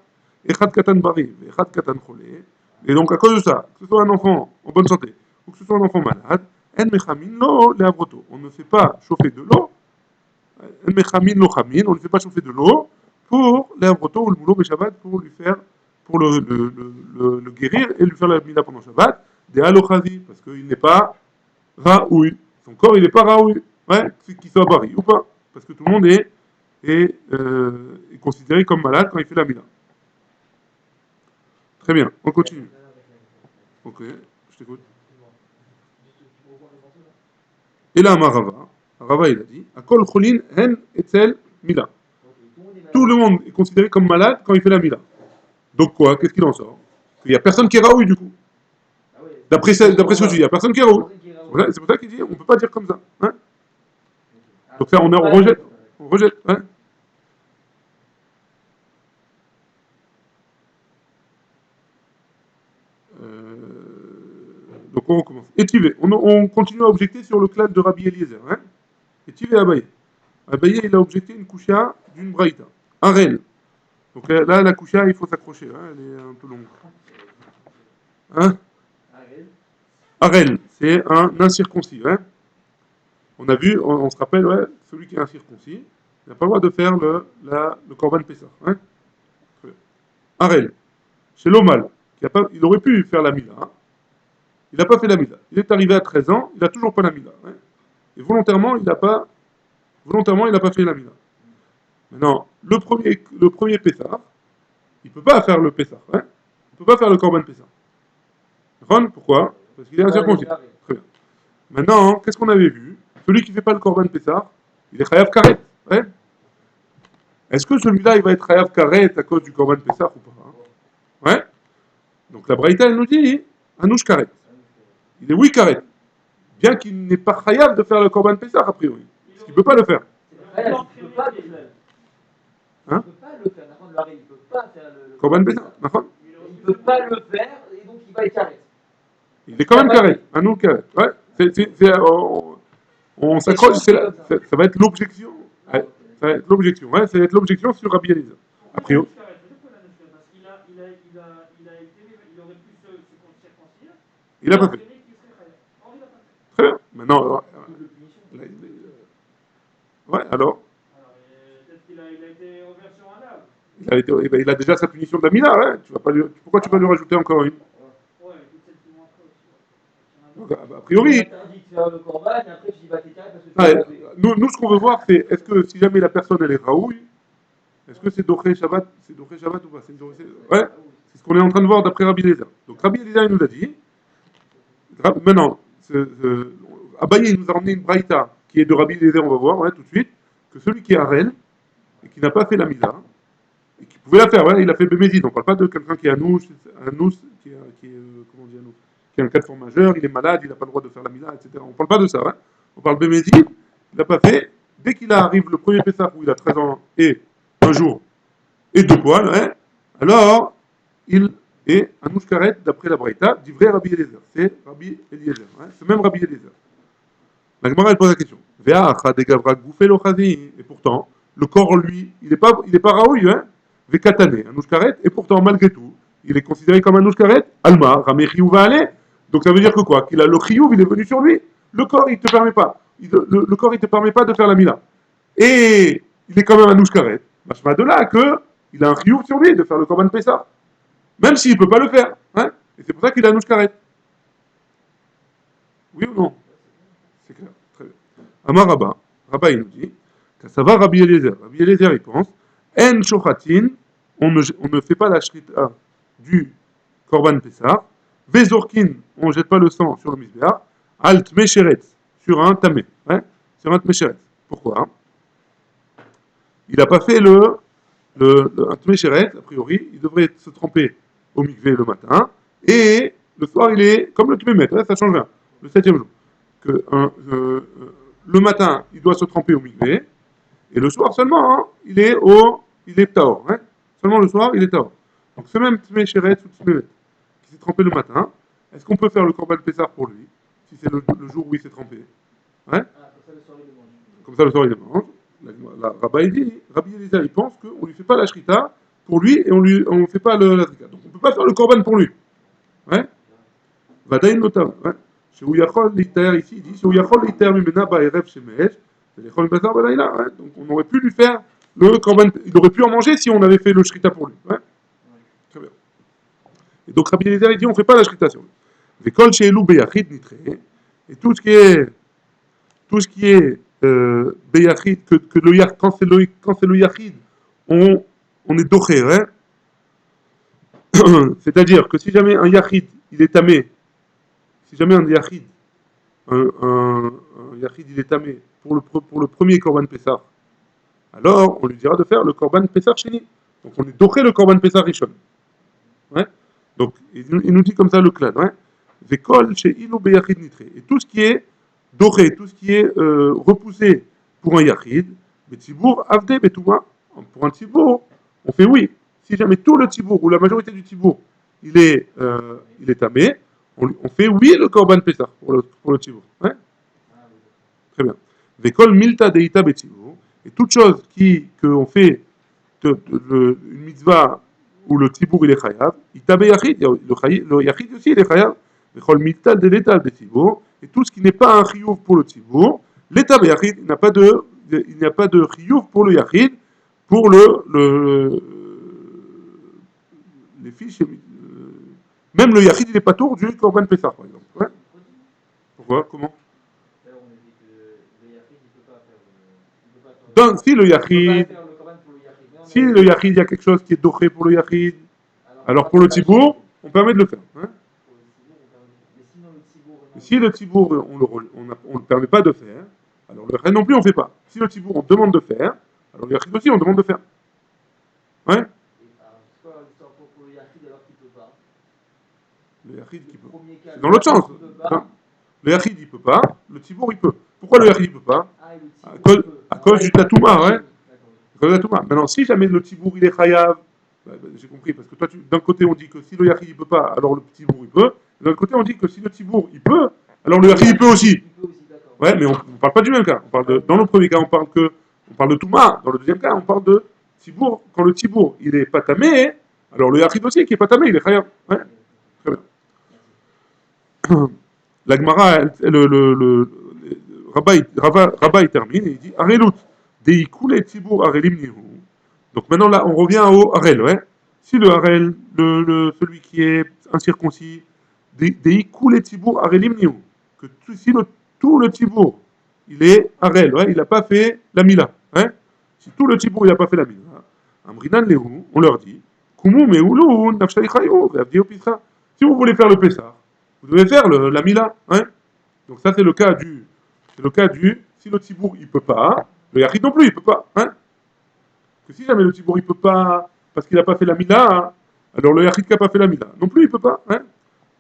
Echad Katan Bari, Echad Katan Cholé. Et donc, à cause de ça, que ce soit un enfant en bonne santé ou que ce soit un enfant malade, En Mechamin Lo Leavroto. On ne fait pas chauffer de l'eau. En Mechamin Lo Chamin. On ne fait pas chauffer de l'eau pour Leavroto ou le Moulo Shabbat pour lui faire, pour le guérir et lui faire la Mila pendant Shabbat. Des Alochazi, parce qu'il n'est pas Raoui. Son corps, il n'est pas Raoui. Ouais, qu'il soit Bari ou pas. Parce que tout le monde est considéré comme malade quand il fait la Mila. Très bien, on continue. Ok, je t'écoute. Et là, Rava, il a dit Akol Cholin Hen Etzel Mila. Tout le monde est considéré comme malade quand il fait la Mila. Donc quoi? Qu'est-ce qu'il en sort? Il n'y a personne qui est Raoui du coup. D'après ce que tu dis, il n'y a personne qui est Raoui. C'est pour ça qu'il dit on ne peut pas dire comme ça. Hein? Donc ça, on rejette. On rejette. Hein? Donc on recommence. Étivé. On continue à objecter sur le clan de Rabbi Eliezer. Hein? Étivé Abaye. Abaye, il a objecté une kouchia d'une braïta. Un rel. Donc là, la kouchia, il faut s'accrocher. Hein? Elle est un peu longue. Hein? Arel, c'est un incirconcis. Hein? On a vu, on se rappelle, ouais, celui qui est incirconcis, il n'a pas le droit de faire le Korban Pessah. Hein? Arel, chez l'Omal, il aurait pu faire la Mila. Hein? Il n'a pas fait la Mila. Il est arrivé à 13 ans, il n'a toujours pas la Mila. Hein? Et volontairement, il n'a pas fait la Mila. Maintenant, le premier Pessah, il ne peut pas faire le Pessah. Hein? Il ne peut pas faire le Korban Pessah. Pourquoi? Parce qu'il est incirconcis. Très bien. Maintenant, qu'est-ce qu'on avait vu? Celui qui ne fait pas le Korban Pessah, il est Chayav Karet. Ouais? Est-ce que celui-là, il va être Chayav Karet à cause du Korban Pessah ou pas? Hein? Ouais? Donc la Braïta, elle nous dit Anouch Karet. Il est oui Karet. Bien qu'il n'ait pas Chayav de faire le Korban Pessah, a priori. Parce qu'il ne peut pas le faire. Il ne peut pas le faire. Hein? Il ne peut pas le faire. Il ne peut pas faire le Korban Pessah. Il ne peut pas le faire et donc il va être Karet. Il est quand même Karet. Anouch Karet. Ouais? On s'accroche, ça va être l'objection. Ouais, ça va être l'objection. Ouais, ça va être l'objection sur Rabbi Eliezer. A priori. Il n'a pas fait. Très bien. Maintenant, ouais, alors. Il a déjà sa punition d'Amina, ouais. Pourquoi tu vas lui rajouter encore une? Donc, a priori. Nous, ce qu'on veut voir, c'est est-ce que si jamais la personne elle est Raoui, est-ce que c'est Doché Shabbat ou pas? Ouais, c'est ce qu'on est en train de voir d'après Rabbi Eliezer. Donc Rabbi Eliezer il nous a dit. Maintenant, Abaye il nous a ramené une braïta qui est de Rabbi Eliezer, on va voir ouais, tout de suite, que celui qui est Arel et qui n'a pas fait la Mila, et qui pouvait la faire, ouais, il a fait Bémézid. On ne parle pas de quelqu'un qui est Anous, qui est comment on dit Anous, qui est un cas de force majeure, il est malade, il n'a pas le droit de faire la Mila, etc. On ne parle pas de ça. Hein. On parle Bémézid, il n'a pas fait. Dès qu'il arrive le premier Pessah où il a 13 ans et un jour et 2 poils, hein, alors il est Anouch Karet d'après la Braïta, du vrai Rabbi Eliezer. C'est Rabbi Eliezer. Hein, c'est même Rabbi Eliezer. La Gemara elle pose la question. Et pourtant, le corps, lui, il n'est pas Raoui, hein? Vekatane, Anouch Karet, et pourtant, malgré tout, il est considéré comme Anouch Karet, Alma, Ramé Chiyuv va aller. Donc ça veut dire que quoi? Qu'il a le Chiyuv, il est venu sur lui. Le corps, il ne te permet pas. Le corps, il ne te permet pas de faire la Mila. Et il est quand même Anouch Karet. Machma de là qu'il a un Chiyuv sur lui de faire le Korban Pessah. Même s'il ne peut pas le faire. Hein? Et c'est pour ça qu'il a Anouch Karet. Oui ou non? C'est clair. Très bien. Amar Rabba. Rabba, il nous dit ça va Rabbi Eliezer. Rabbi Eliezer, il pense En shochatin, on ne fait pas la shrita du Korban Pessah. Vezorkin, on ne jette pas le sang sur le misbéach. Alt mesheret, sur un tamé. Hein? Sur un mesheret. Pourquoi? Il n'a pas fait le Mesheret, a priori, il devrait se tremper au mikvé le matin, et le soir, il est comme le Tmémet, hein, ça change rien, le 7e jour. Le matin, il doit se tremper au mikvé, Et le soir seulement, hein, il est Taor. Hein. Seulement le soir, il est Taor. Donc ce même Tmei Sheret ou Tmei qui s'est trempé le matin, est-ce qu'on peut faire le Korban Pessah pour lui, si c'est le jour où il s'est trempé? Ouais. Ah, comme ça le soir il le mange. Comme ça le soir il le mange. Rabbi Eliezer, il pense qu'on ne lui fait pas la shrita pour lui et on ne fait pas la zrika. Donc on ne peut pas faire le Korban pour lui. Ouais. Vadaïn notam. Ouais. Chez Ouyachol l'Itaer ici, il dit chez Ouyachol l'Itaer mimena ba'erev shemesh. Donc on aurait pu lui faire le korban, il aurait pu en manger si on avait fait le shrita pour lui. Ouais. Très bien. Et donc Rabbi Eliezer il dit on ne fait pas la shrita sur lui. L'école chez Elou Beyachid Nitre, et tout ce qui est Beyachid, que le Yachid, quand c'est le Yachid, on est doché, hein. C'est-à-dire que si jamais un Yachid il est tamé, si jamais un Yachid Yachid il est tamé pour le premier Korban Pessah, alors on lui dira de faire le Korban Pessah Sheni. Donc on est doché le Korban Pessah Rishon. Ouais. Donc il nous dit comme ça le clan. Ouais. Vekol chez Ilou Beyachid Nitre. Et tout ce qui est doché, tout ce qui est repoussé pour un Yachid, Betibour Avde Betouma, pour un Tibour, on fait oui. Si jamais tout le Tibour ou la majorité du Tibour il est tamé, on fait oui le Korban Pessah pour le Tibour. Ouais. Très bien. Vekol milta deita betibour. Et toute chose qu'on fait une mitzvah où le tibour il est chayav, itabe yachid, le yachid aussi il est chayav. Vekol milta deita betibour. Et tout ce qui n'est pas un chiyuv pour le tibour, l'état yachid, il n'y a pas de chiyuv pour le yachid, pour les fiches, même le yachid il n'est pas tour du korban pessah par exemple. Ouais. Pourquoi? Comment? Donc, si le yachid, il y a quelque chose qui est doré pour le yachid, alors pour le tibour, on permet de le faire. Hein. Mais si le tibour, on ne le permet pas de faire, alors le yachid non plus, on ne fait pas. Si le tibour, on demande de faire, alors le yachid aussi, on demande de faire. Ouais. Le yachid qui peut. C'est dans l'autre sens. Le yachid, il ne peut pas, le tibour, il peut. Pourquoi le yachid, il ne peut pas? À cause du tatouma, ouais. Maintenant, si jamais le tibour il est chayav, j'ai compris, parce que toi, d'un côté on dit que si le yachid il peut pas, alors le tibour il peut. De l'autre côté on dit que si le tibour il peut, alors le yachid il peut aussi. Ouais, mais on ne parle pas du même cas. Dans le premier cas, on parle de touma. Dans le deuxième cas, on parle de tibour. Quand le tibour il est pas tamé, alors le yachid aussi qui est pas tamé, il est chayav. Ouais. Très bien. La Gemara, le Rabat il termine et il dit Arelut. Donc maintenant là, on revient au Harel. Ouais. Si le Harel, celui qui est incirconcis, que si tout le Tibour, il est Harel, ouais, il n'a pas fait la Mila. Ouais. Si tout le Tibour, il n'a pas fait la Mila, on leur dit si vous voulez faire le Pessah, vous devez faire la Mila. Ouais. Donc ça, c'est le cas du si le Tibour, il ne peut pas, le Yachid non plus, il ne peut pas. Hein. Que si jamais le Tibour, il ne peut pas, parce qu'il n'a pas fait la Mila, hein, alors le Yachid qui n'a pas fait la Mila, non plus, il ne peut pas. Hein.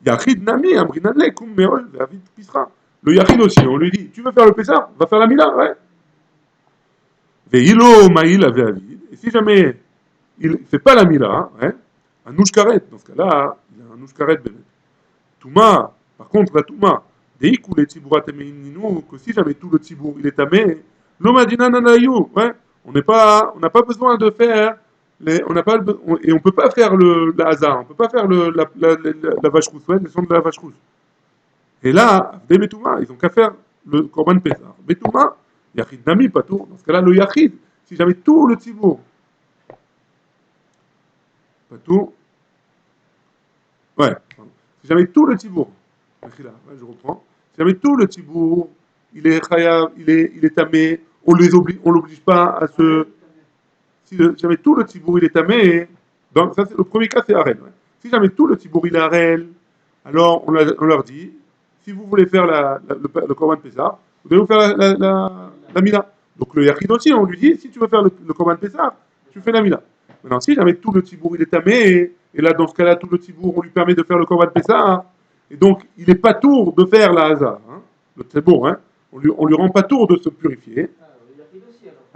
Yachid Nami, Amrinanle, Kum Meol, David Pisra. Le Yachid aussi, on lui dit, tu veux faire le Pessah, va faire la Mila, ouais. Veilo Maïl avait Avid. Et si jamais il ne fait pas la Mila, hein, un Nouchkaret, dans ce cas-là, il a un Nouchkaret Benet. Touma, par contre, la Touma, que si jamais tout le tibour il est tamé, ouais, on n'a pas besoin de faire, et on peut pas faire la hasard, on peut pas faire la vache rousse, ouais, le son de la vache rousse. Et là, des Betouma, ils ont qu'à faire le Korban Pessah. Betouma, Yachid Nami, pas tout. Dans ce cas-là, le Yachid, si jamais tout le tibour, pas tout, ouais, si jamais tout le tibour, je reprends. Si jamais tout le tibour, il est chayav, il est tamé, on l'oblige pas à se. Si jamais tout le tibour il est tamé, donc ça c'est le premier cas c'est Harel. Ouais. Si jamais tout le tibour il est Harel, alors on leur dit, si vous voulez faire le Korban Pessah, vous devez vous faire la Mila. Donc le Yachid aussi, on lui dit, si tu veux faire le Korban Pessah, tu fais la Mila. Maintenant, si jamais tout le tibour il est tamé, et là dans ce cas-là, tout le tibour on lui permet de faire le Korban Pessah, et donc il n'est pas tour de faire la hasard. Hein. C'est bon, hein. On lui rend pas tour de se purifier.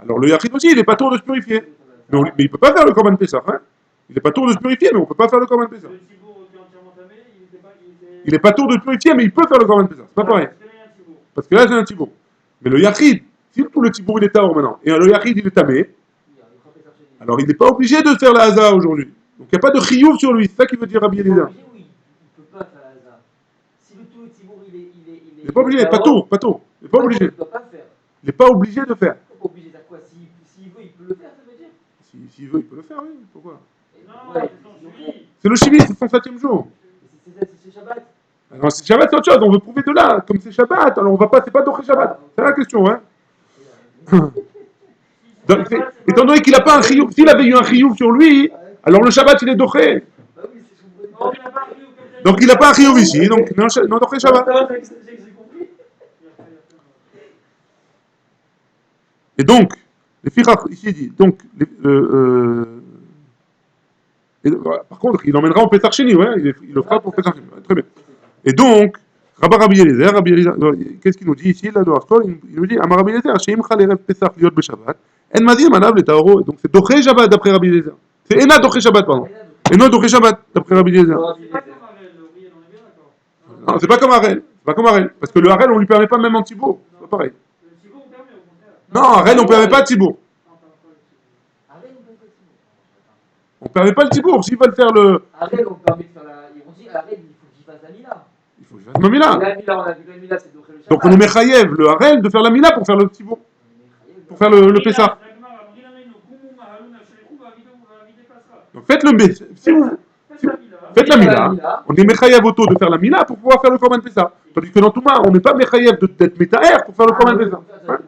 Alors le Yachid aussi, il n'est pas tour de se purifier. Mais il ne peut pas faire le Korban Pessah. Hein. Il n'est pas tour de se purifier, mais on ne peut pas faire le Korban Pessah. Le Tibour qui est entièrement tamé, il n'était pas. Il n'est pas tour de se purifier, mais il peut faire le Korban Pessah. C'est pas pareil. Parce que là, il y a un Tibour. Parce que là, c'est un Tibour. Mais le Yachid, si tout le Tibour il est taor maintenant, et le Yachid il est tamé, alors il n'est pas obligé de faire la Haza aujourd'hui. Donc il n'y a pas de chiyuv sur lui. C'est ça qui veut dire Rabbi Eliezer. Oui, il ne peut pas faire la hasard. Si le tout Tibour, Il n'est pas obligé, pas tour. Il n'est pas obligé. Il ne doit pas le faire. Il n'est pas obligé de faire. Il n'est pas obligé de faire quoi? S'il veut, il peut le faire, ça veut dire. S'il veut, il peut le faire, oui. Pourquoi? Non, Ouais, c'est son suivi. C'est le Shivit, c'est son 7e jour. c'est Shabbat. Alors c'est Shabbat, c'est autre chose. On veut prouver de là. Comme c'est Shabbat, alors on va pas, c'est pas Doché Shabbat. C'est la question, hein. Donc, étant donné qu'il n'a pas un chiyuv, s'il avait eu un chiyuv sur lui, alors le Shabbat il est Doché. Bah oui, c'est son Non, il n'a pas un Rio comme ça. Donc il n'a pas un chiyuv ici, donc non Doché Shabbat. J'ai compris. Et donc, les Firach, ici il dit, donc, par contre, il emmènera en Pessah Sheni, ouais, il le fera pour Pessah Sheni, ouais, très bien. Et donc, Rabbi Eliezer, qu'est-ce qu'il nous dit ici, là, il nous dit, Amar Rabbi Eliezer, Sheim Chal Erev Pessah Liot Beshabbat, En Madim Alav le Taoro, donc c'est Doché Shabbat d'après Rabbi Eliezer. C'est Ena Doché Shabbat, pardon. Ena Doché Shabbat d'après Rabbi Eliezer. C'est pas comme Arel, le riz, on est bien d'accord. Non, c'est pas comme Harel, c'est pas comme Harel, parce que le Harel, on lui permet pas même en Thibaut, c'est pas pareil. Le Tibour, on permet au contraire. Non, Harel, on permet pas Thibaut. Arrête, on peut pas le Tibour. On permet pas le Thibaut, s'ils veulent faire le... Arrête, on permet de faire la. On dit arrête, il faut qu'il fasse la Mila. Il faut que je fasse ma Mila. La Mila, on a vu que la Mila, c'est Doché le Shabbat. Donc on est Mechayev, le Harel, de faire la Mila pour faire le Thibaut, pour faire le Pessah. Donc faites le si vous faites la Mila, on est Mechayev auto de faire la Mila pour pouvoir faire le Korban Pessah. Tandis que dans Touma, on n'est pas Mechayev d'être Metaher pour faire le Korban Pessah. Hein?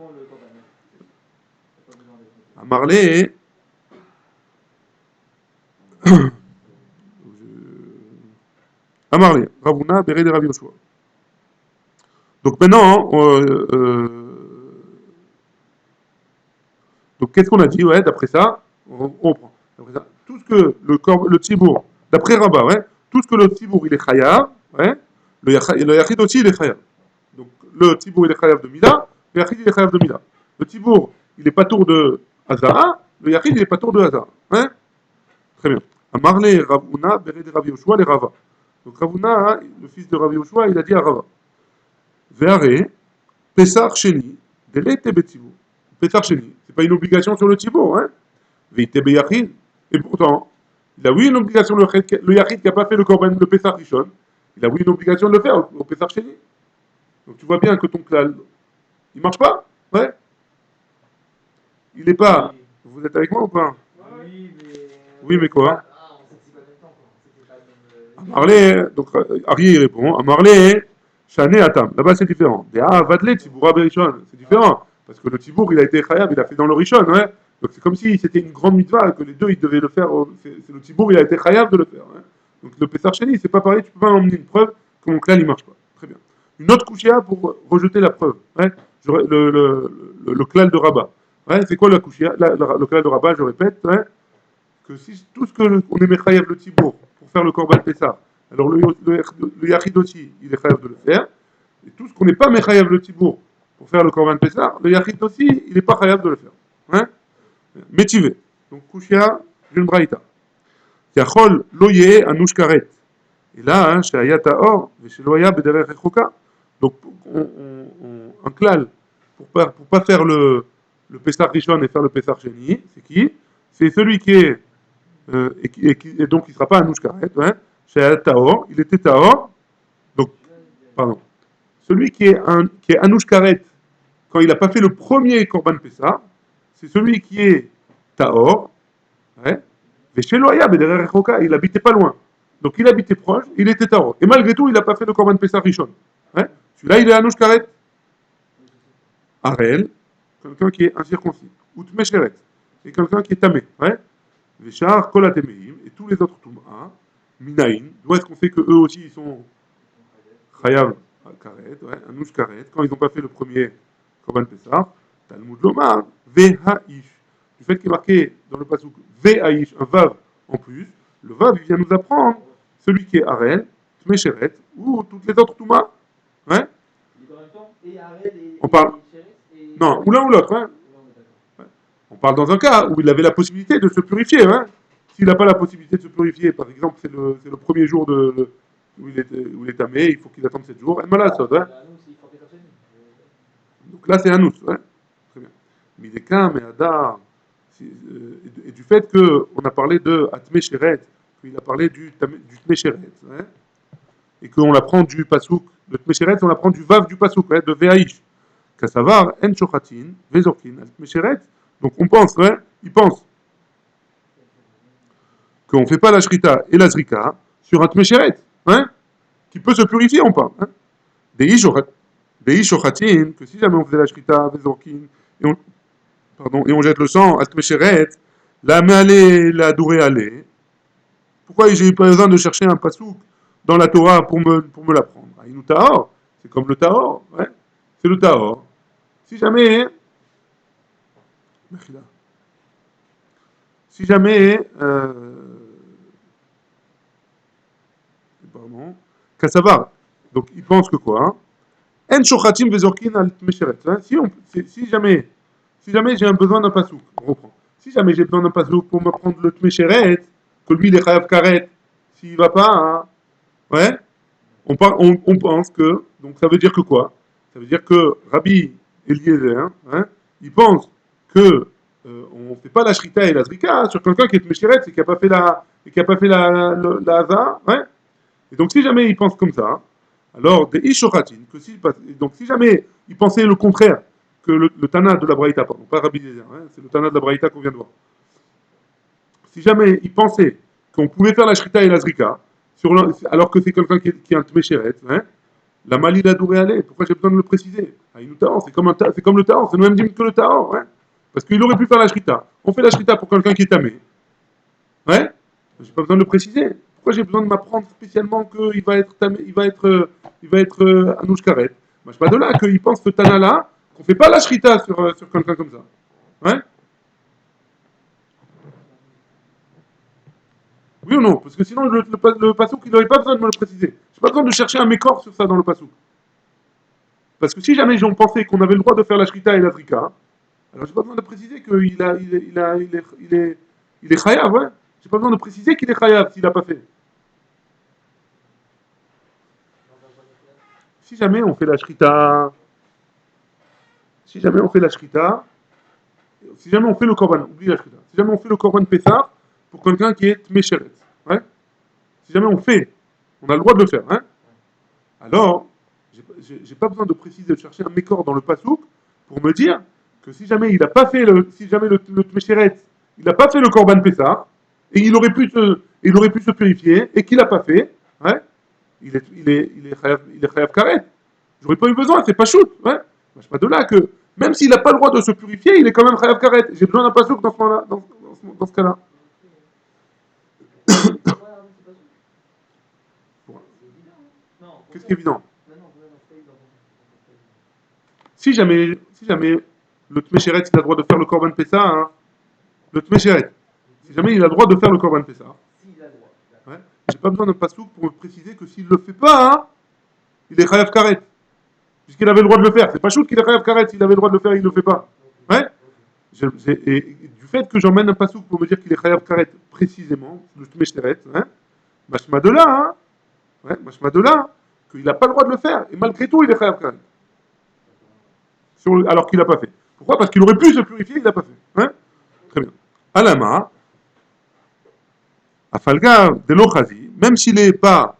À Marley, à Marley, Ravuna, Béré de Rav Yoshua. Donc maintenant, donc qu'est-ce qu'on a dit, ouais, d'après ça, on reprend. D'après ça, tout ce que le Tzibour, d'après Rabat, ouais, tout ce que le Tzibour il est chayav, ouais, le Yachid aussi il est chayav. Donc le Tzibour il est chayav de Mila, le Yachid il est chayav de Mila. Le Tzibour il est pas tour de Hazara, le Yachid il est pas tour de Hazara. Hein? Très bien. Amarle Ravuna, Béré de Rav Yoshua, les Rava. Donc Ravuna, le fils de Rav Yoshua, il a dit à Rava. Ve'are, Pesach Sheni, Delete Betzibour. Pesach Sheni, c'est pas une obligation sur le Tzibour, hein? Ve'ite Beyachid. Et pourtant, il a oui une obligation, le Yachid qui n'a pas fait le Korban, le Pesach Rishon, il a oui une obligation de le faire au Pesach Sheni. Donc tu vois bien que ton klal, il marche pas, ouais? Il est pas. Vous êtes avec moi ou pas? Oui, mais quoi? Ah, on s'est pas le même temps, quoi. C'était pas le même. Amarlé, donc Arié il répond, Amarlé, Shané Atam. Là-bas c'est différent. Ah, Vadle, Tiboura Berishon, c'est différent. Parce que le Tibour, il a été chayav, il a fait dans le Rishon, ouais. Donc c'est comme si c'était une grande mitzvah, que les deux, ils devaient le faire. C'est le Tibour, il a été chayav de le faire. Ouais. Donc le Pessar Sheni, c'est pas pareil, tu peux pas emmener une preuve que mon clan, il marche pas. Très bien. Une autre couchia pour rejeter la preuve. Ouais. Le clan de Rabat. Ouais, c'est quoi la couchia? Le clan de Rabat, je répète, ouais. Que si tout ce que on est mechayev le Tibour pour faire le Korban Pessah, alors le Yachid aussi, il est chayev de le faire. Et tout ce qu'on n'est pas mechayev le Tibour pour faire le Korban Pessah, le Yachid aussi, il n'est pas chayev de le faire. Hein? Métivé. Donc Kushia, d'une braïta. Yachol loye anouch karet. Et là, chez Ayata Or, et chez Loya bederer rechoka. Donc un klal pour pas faire le Pessah Rishon et faire le Pessah Sheni, c'est qui? C'est celui qui est et donc il ne sera pas un Nouchkaret, hein, chez Taor, il était Taor, donc, pardon, celui qui est Anouchkaret, quand il n'a pas fait le premier Korban Pessah, c'est celui qui est Taor, hein, et chez Loya, derrière Rechoka, il habitait pas loin, donc il habitait proche, il était Taor, et malgré tout, il n'a pas fait le Korban Pessah Rishon, hein, celui-là, il est Anouchkaret, Arel, quelqu'un qui est incirconcis, ou Tmesheret, et quelqu'un qui est Tamé, hein. Véchar, Kolatemeim, et tous les autres Toum'a, Minaïn, d'où est-ce qu'on sait qu'eux aussi ils sont Chayav Karet, ouais, Anouch Karet, quand ils n'ont pas fait le premier Korban Pessah, Talmud Lomar, Vehaïsh. Du fait qu'il est marqué dans le passouk Vehaïsh, un Vav en plus, le Vav il vient nous apprendre celui qui est Arel, Tmesheret, ou toutes les autres Toum'a. Ouais? En même temps, et Arel et. On parle. Non, ou l'un ou l'autre, hein? On parle dans un cas où il avait la possibilité de se purifier. Hein. S'il n'a pas la possibilité de se purifier, par exemple, c'est le premier jour où il est tamé, il faut qu'il attende 7 jours. Et malade, ça, hein. Donc là, c'est un nous. Ouais. Très bien. Mais des cas, mais Adar, et du fait qu'on a parlé de Atme Sheret, qu'il a parlé du Tme Sheret, hein, et qu'on l'apprend du Pasouk, le Tme Sheret, on l'apprend du Vav du Pasouk, ouais, de Vehaïch. Kassavar, En Shochatin, Vezorkin, Atme Sheret. Donc on pense, ouais, il pense qu'on ne fait pas la shrita et la zrika sur un tmesheret, hein, qui peut se purifier, on parle. Hein. Des ishochatin, que si jamais on faisait la shrita, vezorkin, et on jette le sang à tmesheret, la me'alé, la douré alé. Pourquoi j'ai eu pas besoin de chercher un pasouk dans la Torah pour me l'apprendre? Aïnou tahor, c'est comme le tahor, ouais, c'est le tahor. Si jamais, si jamais, pardon, Kassavar. Donc il pense que quoi? En shochatim vezorkin al tmesheret. Si jamais j'ai un besoin d'un pasouk, on reprend. Si jamais j'ai besoin d'un pasouk pour m'apprendre le tmesheret, que lui il est chayav karet, s'il va pas, hein, ouais, on pense que, donc ça veut dire que quoi? Ça veut dire que Rabbi Eliezer, hein, il pense que on ne fait pas la shrita et la zrika sur quelqu'un qui est tmesheret et qui n'a pas fait la haza, ouais. Et donc, si jamais il pense comme ça, alors des ishochatin, donc si jamais il pensait le contraire, que le Tana de la Braïta, pardon, pas Rabbi Eliezer, hein, c'est le Tana de la Braïta qu'on vient de voir. Si jamais il pensait qu'on pouvait faire la Shrita et la Zrika, alors que c'est quelqu'un qui est un Tmesheret, hein, la Mali la Douré allait, pourquoi j'ai besoin de le préciser? C'est comme le Taor, c'est le même dîme que le Taor, hein, parce qu'il aurait pu faire la Shrita. On fait la Shrita pour quelqu'un qui est tamé. Ouais, j'ai pas besoin de le préciser. Pourquoi j'ai besoin de m'apprendre spécialement qu'il va être tamé, il va être Anouch Karet? Moi, je pas de là qu'il pense ce Tana là qu'on fait pas la Shrita sur quelqu'un comme ça. Ouais. Oui ou non? Parce que sinon, le Passouk, il n'aurait pas besoin de me le préciser. J'ai pas besoin de chercher un mécor sur ça dans le Passouk. Parce que si jamais j'en pensais qu'on avait le droit de faire la Shrita et la Trika, alors j'ai pas besoin de préciser il est chayav, ouais. J'ai pas besoin de préciser qu'il est chayav s'il n'a pas fait. Si jamais on fait la Shrita, si jamais on fait la Shrita, si jamais on fait le Korban, oublie la Shrita, si jamais on fait le Korban Pessah pour quelqu'un qui est Mesheret, ouais. Si jamais on a le droit de le faire, hein. Alors, j'ai pas besoin de préciser, de chercher un mécor dans le pasouk pour me dire que si jamais il n'a pas fait si jamais le Tmesheret, il n'a pas fait le Korban Pessah, et il aurait pu se purifier, et qu'il n'a pas fait, ouais, il est chayav karet. J'aurais pas eu besoin, c'est pas shoot, ouais. Je pas de là que, même s'il n'a pas le droit de se purifier, il est quand même chayav karet. J'ai besoin d'un pasouk dans ce cas-là. Qu'est-ce qui est évident? Si jamais le Tmesheret il a le droit de faire le Korban Pessah, hein, le Tmesheret, si jamais il a le droit de faire le Korban Pessah, ouais, j'ai pas besoin d'un pasouk pour me préciser que s'il le fait pas, hein, il est Chayav Karet. Puisqu'il avait le droit de le faire. C'est pas chouette qu'il est Chayav Karet, s'il avait le droit de le faire, il le fait pas. Ouais. Et du fait que j'emmène un pasouk pour me dire qu'il est Chayav Karet précisément, le Tmesheret, hein, machma de là, hein, ouais, machma de là, qu'il n'a pas le droit de le faire. Et malgré tout, il est Chayav Karet. Alors qu'il n'a pas fait. Pourquoi? Parce qu'il aurait pu se purifier, il n'a pas fait. Hein. Très bien. Alama, Afalga de lo Chazi, même s'il n'est pas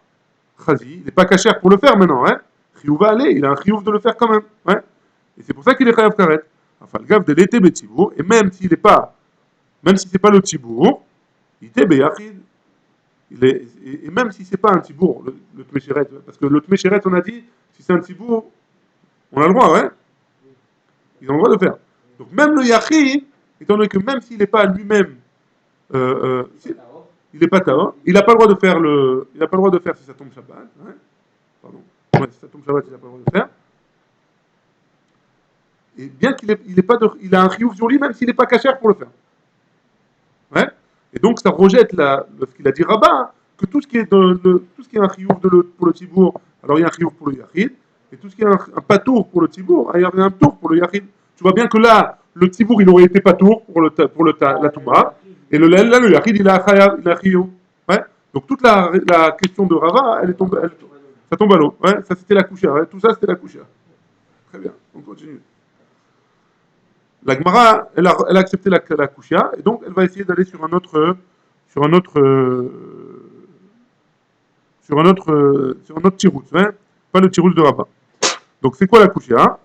Chazi, il n'est pas cachère pour le faire maintenant, hein. Chiyuv va aller, il a un chiyuv de le faire quand même. Ouais. Et c'est pour ça qu'il est chayav karet. Afalgav de l'été betzibour, et même s'il n'est pas, même si c'est pas le tzibour, il était beyachid. Et même si c'est pas un tzibour, le tmesheret, parce que le tmesheret, on a dit, si c'est un tzibour, on a le droit, ouais. Ils ont le droit de faire. Donc même le yachid, étant donné que même s'il n'est pas lui-même, il n'est pas taor, il n'a pas le droit de faire il n'a pas le droit de faire si ça tombe Shabbat, hein. Pardon. Ouais, si ça tombe Shabbat, il n'a pas le droit de faire. Et bien il a un chiyuv sur lui, même s'il n'est pas cachère pour le faire. Ouais. Et donc ça rejette ce qu'il a dit Rabbah, hein, que tout ce qui est un chiyuv pour le tibour, alors il y a un chiyuv pour le yachid, et tout ce qui est un patour pour le tibour, il y a un tour pour le yachid. Tu vois bien que là, le Tzibour, il aurait été patour pour la Touma, et là, le Yachid, il a Chayav. Ouais. Donc toute la question de Rava, elle est tombée, ça tombe à l'eau. Ouais. Ça, c'était la Kouchia. Ouais. Tout ça, c'était la Kouchia. Très bien, on continue. La Gemara, elle a accepté la Kouchia, et donc elle va essayer d'aller sur un autre tirouz, hein, pas le tirouz de Rava. Donc c'est quoi la Kouchia?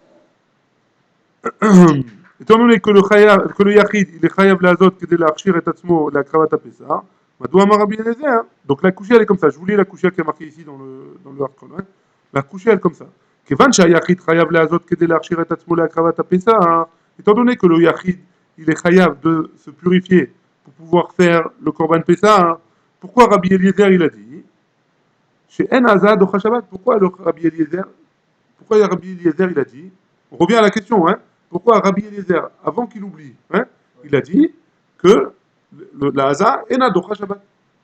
Étant donné que le Yachid, il est chayav l'azot que de l'archir et tatsmo la kravata pesa, Madou Amar Rabbi Eliezer. Donc la Kouchia, elle est comme ça. Je vous lis la Kouchia qui est marquée ici dans le article. Hein. La Kouchia, elle est comme ça. Kevan Yachid chayav l'azot que de l'archir et tatsmo la kravata pesa. Étant donné que le Yachid, il est chayav de se purifier pour pouvoir faire le korban pesa, pourquoi Rabbi Eliezer, il a dit chez En Azad au Shabbat, pourquoi le Rabbi Eliezer, pourquoi Rabbi Eliezer, il a dit, on revient à la question, hein, pourquoi Rabbi Eliezer, avant qu'il oublie, hein, il a dit que la Haza est Nadocha Shabbat.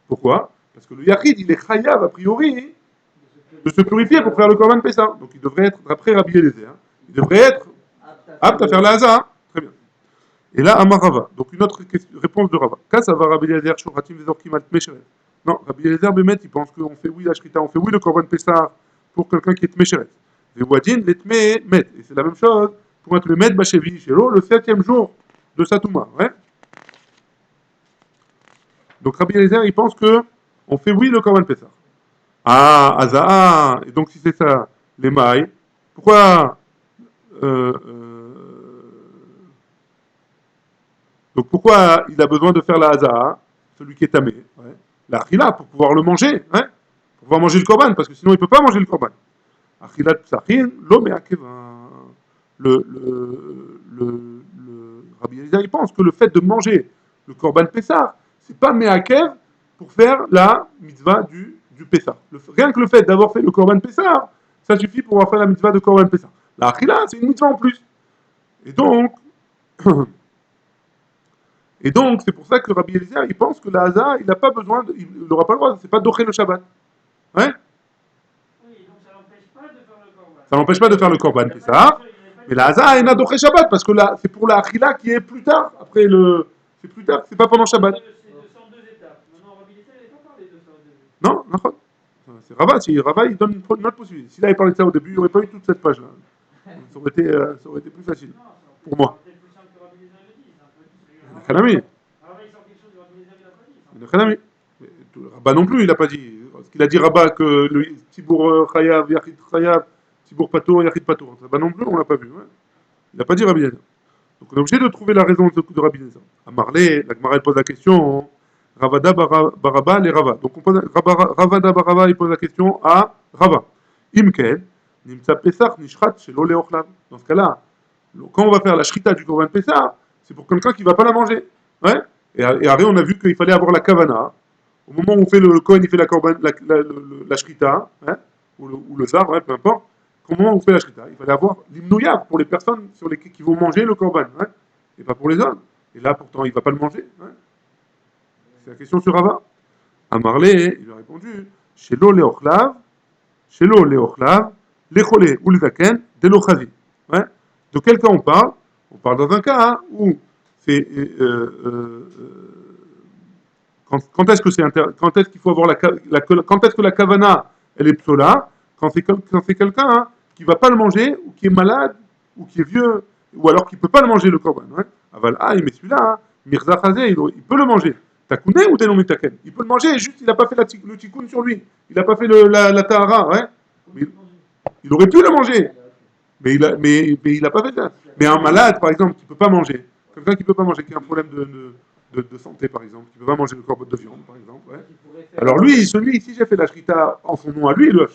Pourquoi? Parce que le Yachid, il est chayav a priori de se purifier pour faire le Korban Pessah. Donc il devrait être, d'après Rabbi Eliezer, il devrait être apte à faire la Haza. Très bien. Et là, Amar Rava. Donc une autre réponse de Rava. Kassava Rabbi Eliezer, Shoratim Vezorkim Alt Mesheret. Non, Rabbi Eliezer Bemet, il pense qu'on fait oui la Shrita, on fait oui le Korban Pessah pour quelqu'un qui est Mesheret. Et Wadin, l'etme met. Et c'est la même chose pour être le met Bachevi, Shelo, le 7e jour de Satouma. Ouais. Donc Rabbi Eliezer, il pense que on fait oui le Korban Pessah. Ah, Azaa. Et donc si c'est ça, les mailles, pourquoi euh, euh, donc pourquoi il a besoin de faire la Hazaa, celui qui est tamé, ouais. La Achila, pour pouvoir le manger, hein, pour pouvoir manger le Korban, parce que sinon il ne peut pas manger le Korban. Achilat Psachin, l'homme est akeva. Le Rabbi Eliezer, il pense que le fait de manger le Korban Pessah, c'est pas Meakev pour faire la mitzvah du Pessah. Rien que le fait d'avoir fait le Korban Pessah, ça suffit pour avoir fait la mitzvah de Korban Pessah. La Achila, c'est une mitzvah en plus. Et donc, c'est pour ça que Rabbi Eliezer, il pense que la Haza, il n'a pas besoin, il n'aura pas le droit, c'est pas docher le Shabbat. Hein? Oui, donc ça n'empêche pas de faire le korban. Ça n'empêche pas de faire le Korban Pessah. Mais la Haza, il n'a doché Shabbat, parce que c'est pour la Achila qui est plus tard, après le. C'est plus tard, c'est pas pendant Shabbat. C'est 202 étapes. Maintenant, Rabbi Eliezer, il n'a pas parlé de 202 étapes. Non, non. C'est Rava, Rava, il donne une autre possibilité. S'il avait parlé de ça au début, il n'y aurait pas eu toute cette page-là. Ça aurait été plus facile. Non, Pour moi. c'est plus simple que Rabbi Eliezer le dit. C'est un peu plus. Khanami. Rabbi, il sort quelque chose que Rabbi Eliezer, il n'a pas dit. Le Khanami. Rabat non plus, il n'a pas dit. Parce qu'il a dit Rabat que le Tibour Chayav, Yachid Chayav, Tibour Pato, Yachid Pato. Rabat non plus, on l'a pas vu. Ouais. Il n'a pas dit Rabbi Eliezer. Donc on est obligé de trouver la raison de Rabbi Eliezer. À Marley, la Gemara pose la question. Ravada Baraba, les Rava. Donc on pose, Ravada Baraba, il pose la question à Rava. Imken, Nimtsa Pesach, Nishrat, Shelo Leochlav. Dans ce cas-là, quand on va faire la shrita du Korban Pesach, c'est pour quelqu'un qui ne va pas la manger. Ouais. Et après, on a vu qu'il fallait avoir la kavana. Au moment où on fait le Kohen, il fait la shrita, hein, ou le zar, ouais, peu importe. Au moment où on fait la shrita, il fallait avoir l'imnouya pour les personnes qui vont manger le korban, hein, et pas pour les autres. Et là, pourtant, il ne va pas le manger. Hein. C'est la question sur Rava. À Marley, il a répondu Shelo leochlav, lecholé ou lezaken, delochazi. Ouais. De quel cas on parle? On parle dans un cas hein, où c'est quand est-ce que quand est-ce qu'il faut avoir quand est-ce que la kavana elle est psola quand c'est quelqu'un hein, qui va pas le manger ou qui est malade ou qui est vieux ou alors qui peut pas le manger le korban hein. Aval mais celui-là hein, Mirza Chazé il peut le manger takouné ou dénommé taken il peut le manger juste il n'a pas fait le tikkun sur lui il n'a pas fait la tahara hein. Il aurait pu le manger mais il a pas fait ça mais un malade par exemple qui peut pas manger quelqu'un qui peut pas manger qui a un problème de santé, par exemple, qui ne peut pas manger le corps de viande, par exemple. Ouais. Alors lui, si j'ai fait la shrita en son nom à lui, le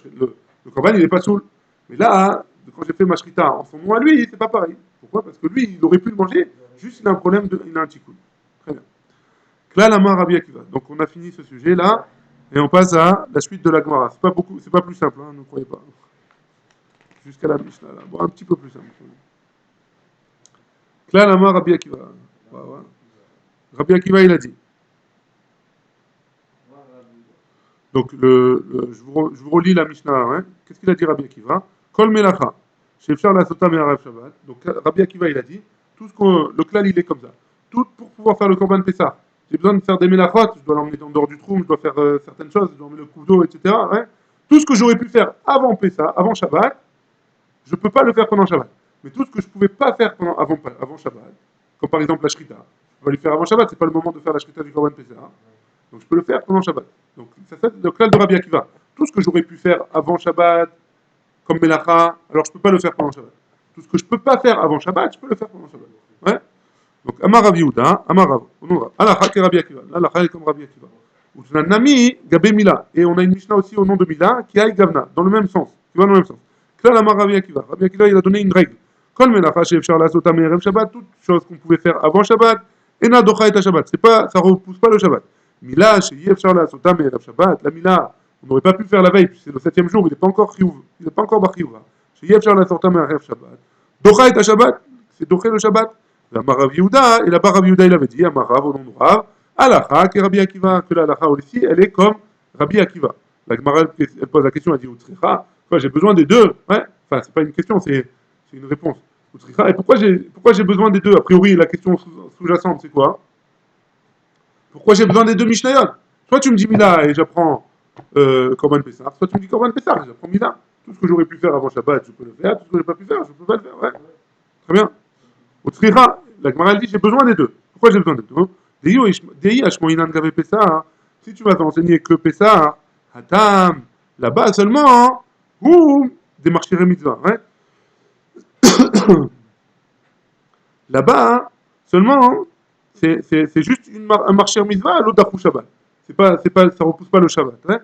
korban, il n'est pas saoul. Mais là, quand j'ai fait ma shrita en son nom à lui, c'est pas pareil. Pourquoi? Parce que lui, il aurait pu le manger, juste il a un problème, il a un tikkun. Très bien. Klal Rabbi Akiva. Donc on a fini ce sujet-là, et on passe à la suite de la Gemara. C'est pas plus simple, hein, ne croyez pas. Jusqu'à la Mishnah, là. Bon, un petit peu plus simple. Klal Rabbi Akiva. Ouais. Rabbi Akiva, il a dit. Donc, je vous relis la Mishnah. Hein. Qu'est-ce qu'il a dit Rabbi Akiva? Kol melacha. Shefshar la sota me'arav Shabbat. Donc, Rabbi Akiva, il a dit le klal, il est comme ça. Tout pour pouvoir faire le korban Pessah. J'ai besoin de faire des mélachot, je dois l'emmener en dehors du trou, je dois faire certaines choses, je dois emmener le couteau, etc. Ouais. Tout ce que j'aurais pu faire avant Pessah, avant Shabbat, je ne peux pas le faire pendant Shabbat. Mais tout ce que je ne pouvais pas faire avant Shabbat, comme par exemple la Shrita, je vais le faire avant Shabbat, c'est pas le moment de faire la Shrita du korban Pessah. Donc je peux le faire pendant Shabbat. Donc c'est le klal de Rabbi Akiva. Tout ce que j'aurais pu faire avant Shabbat, comme Melacha, alors je ne peux pas le faire pendant Shabbat. Tout ce que je ne peux pas faire avant Shabbat, je peux le faire pendant Shabbat. Ouais. Donc Amar Rav Yehuda, Amar Rav, Alacha ke Rabbi Akiva. Alacha est comme Rabbi Akiva. Nami Gabé Mila. Et on a une Mishnah aussi au nom de Mila qui a Gavna, dans le même sens. Tu vois, dans le même sens. Klal Amar Rabbi Akiva. Rabbi Akiva, il a donné une règle. Kol Melacha she'efshar la'asot me'erev Shabbat, toute chose qu'on pouvait faire avant Shabbat, ena docha et Shabbat. C'est pas, ça repousse pas le Shabbat. Mila she'efshar la'asot me'erev Shabbat. La Mila, on n'aurait pas pu faire la veille, puis c'est le 7e jour, il n'est pas encore chiyuv, il n'est pas encore bachiyuv. She'efshar la'asot me'erev Shabbat. Docha et Shabbat, c'est doché le Shabbat. Amar Rav Yehuda, et là-bas Rav Yehuda il avait dit, Amar Rav au nom de Rav, Alacha, que Rabbi Akiva, que la Alacha aussi, elle est comme Rabbi Akiva. La Gemara, elle pose la question, elle dit, Utsricha, j'ai besoin des deux. Ouais. Enfin, c'est pas une question, c'est une réponse. Utsricha, et pourquoi j'ai besoin des deux? A priori, la question sous-jacente, c'est quoi? Pourquoi j'ai besoin des deux Mishnayot? Soit tu me dis Mila et j'apprends Korban Pessah, soit tu me dis Korban Pessah et j'apprends Mila. Tout ce que j'aurais pu faire avant Shabbat, je peux le faire. Tout ce que je n'ai pas pu faire, je ne peux pas le faire. Ouais. Très bien. Utsricha, la Gemara dit, j'ai besoin des deux. Pourquoi j'ai besoin des deux? Dei Hashmoinan Gavé Pessah, si tu vas t'enseigner que Pessah, Hatam, là-bas seulement, ou des marchés mitzvah. Ouais. Là-bas, seulement, c'est juste un marché mitzvah à l'autre d'Achou Shabbat. Ça repousse pas le Shabbat. Hein.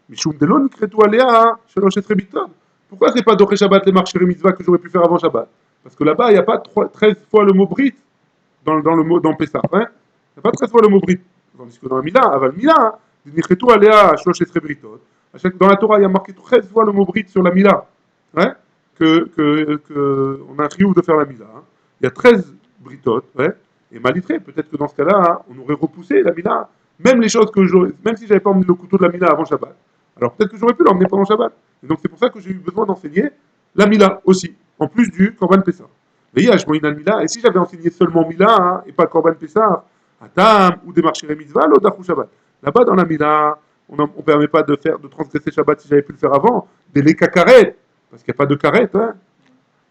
Mishum Delon, Nikretu Alea, Shalosh et Trebiton. Pourquoi c'est pas Doché Shabbat les marchés mitzvah que j'aurais pu faire avant Shabbat? Parce que là-bas, il n'y a pas 13 fois le mot Brit dans Pessah. Hein. Il n'y a pas 13 fois le mot Brit. Tandis que dans la Mila, Aval Mila, Nikretu Alea, Shalosh et Trebiton. Dans la Torah, il y a marqué 13 fois le mot Brit sur la Mila. Hein. On a un triomphe de faire la Mila. Hein. Il y a 13 britotes, ouais, et malitré. Peut-être que dans ce cas-là, hein, on aurait repoussé la Mila, même les choses que j'aurais, même si j'avais pas emmené le couteau de la Mila avant Shabbat. Alors peut-être que j'aurais pu l'emmener pendant Shabbat. Et donc c'est pour ça que j'ai eu besoin d'enseigner la Mila aussi, en plus du Korban Pessah. Veillez, je une Mila, et si j'avais enseigné seulement Mila, hein, et pas Korban Pessah, Atam, ou des marchés mitzvah, l'Odachou Shabbat. Là-bas, dans la Mila, on ne permet pas de transgresser Shabbat si j'avais pu le faire avant, des Leka Karet, parce qu'il n'y a pas de Karet, hein.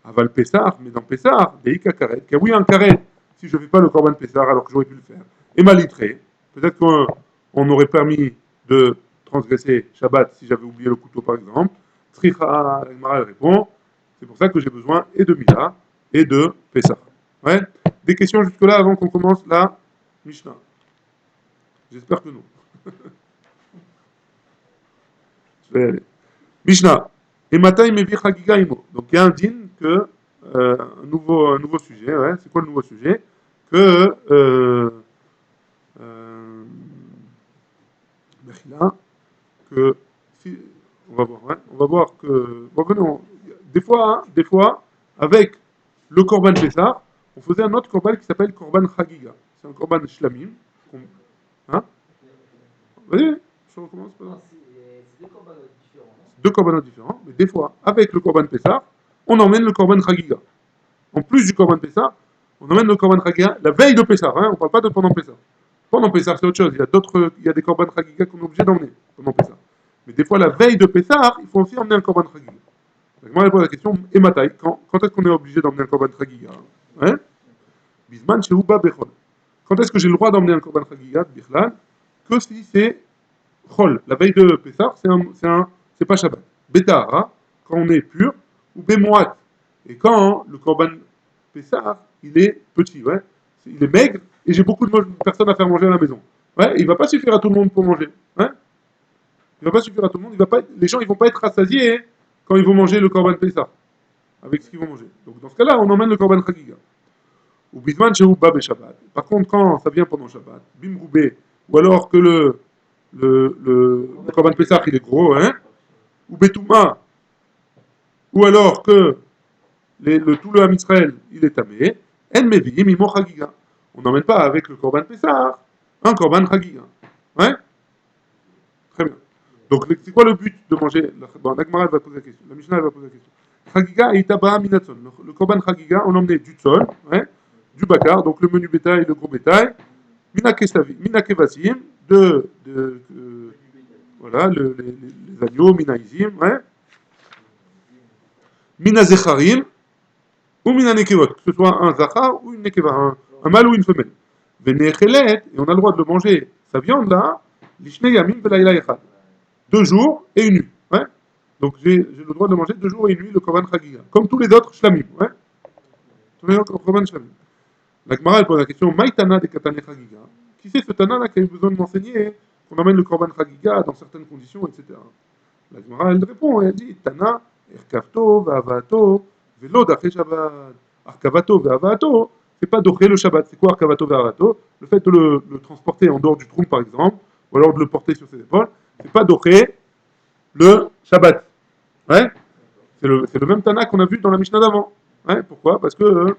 Aval Pessah, mais dans Pessah, des Leka Karet, qu'il y a oui un Karet, si je ne fais pas le Korban Pessah alors que j'aurais pu le faire. Et malitré, peut-être qu'on aurait permis de transgresser Shabbat si j'avais oublié le couteau par exemple. Tzricha, elle répond, c'est pour ça que j'ai besoin et de Mila et de Pessah. Ouais. Des questions jusque-là avant qu'on commence la Mishnah? J'espère que non. Je vais aller. Mishnah. Et Matai Mevi Chagiga Imo. Donc il y a un din que un nouveau sujet. Ouais. C'est quoi le nouveau sujet? Que que si on va voir que bon, des fois avec le Korban Pessah, on faisait un autre Korban qui s'appelle Korban Chagiga. C'est un Korban Shlamim. Hein? Oui, je recommence. C'est deux corbanotes différents, non? Deux corbanotes différents, mais des fois, avec le Korban Pessah, on emmène le Korban Chagiga. En plus du Korban Pessah, on emmène le Korban Chagiga la veille de Pessah. Hein, on ne parle pas de pendant Pessah. Pendant Pessah, c'est autre chose. Il y a des Korban Chagiga qu'on est obligé d'emmener pendant Pessah. Mais des fois, la veille de Pessah, il faut aussi emmener un Korban Chagiga. Moi, je pose la question, et Matai, quand est-ce qu'on est obligé d'emmener un Korban Chagiga? Hein? Bisman Sheuba Bechol. Quand est-ce que j'ai le droit d'emmener un Korban Chagiga, Bichlal? Que si c'est Chol. La veille de Pessah, c'est pas Shabbat. Betahara, quand on est pur, ou Bemoat. Et quand le Korban Pessah, il est petit, ouais. Il est maigre, et j'ai beaucoup de personnes à faire manger à la maison. Ouais, il ne va pas suffire à tout le monde pour manger. Hein, il ne va pas suffire à tout le monde. Les gens ne vont pas être rassasiés quand ils vont manger le Korban Pessah, avec ce qu'ils vont manger. Donc dans ce cas-là, on emmène le Korban Chagiga. Ou Bisman Shehu Ba Shabbat. Par contre, quand ça vient pendant Shabbat, Bim Roubé, ou alors que le Korban Pessah il est gros, hein, ou Betouma, ou alors que tout le Ham Israël il est tamé, En Mevim Imo Chagiga. On n'emmène pas avec le Korban Pessah un Korban Chagiga. Ouais? Très bien. Donc c'est quoi le but de manger? Bon, la Gemara va poser la question, la Mishnah va poser la question. Chagiga et Itaba Minatson. Le Korban Chagiga, on emmenait du Tzon, ouais, du bakar, donc le menu bétail, le gros bétail, mina kevasim, voilà, les agneaux, mina izim, ouais, mina zecharim, ou mina nekevot, que ce soit un zachar ou une nekeva, un mâle ou une femelle. Venechelet, et on a le droit de le manger, sa viande là, lishne yamim velayla echad. 2 jours et une nuit. Ouais. Donc j'ai le droit de manger 2 jours et une nuit le korban chagiga. Comme tous les autres shlamim. Ouais. Tous les autres korban shlamim. La Gemara elle pose la question Maïtana de katane chagiga. Qui c'est ce Tana là qui a eu besoin de m'enseigner qu'on emmène le korban chagiga dans certaines conditions, etc. La Gemara elle répond, elle dit Tana, erkavto, va'avato, velo daché shabbat. Arkavato, va'avato, c'est pas doché le Shabbat. C'est quoi arkavato, va'avato? Le fait de le transporter en dehors du troum par exemple, ou alors de le porter sur ses épaules, c'est pas doché le Shabbat. Ouais. C'est le même Tana qu'on a vu dans la Mishnah d'avant. Ouais. Pourquoi? Parce que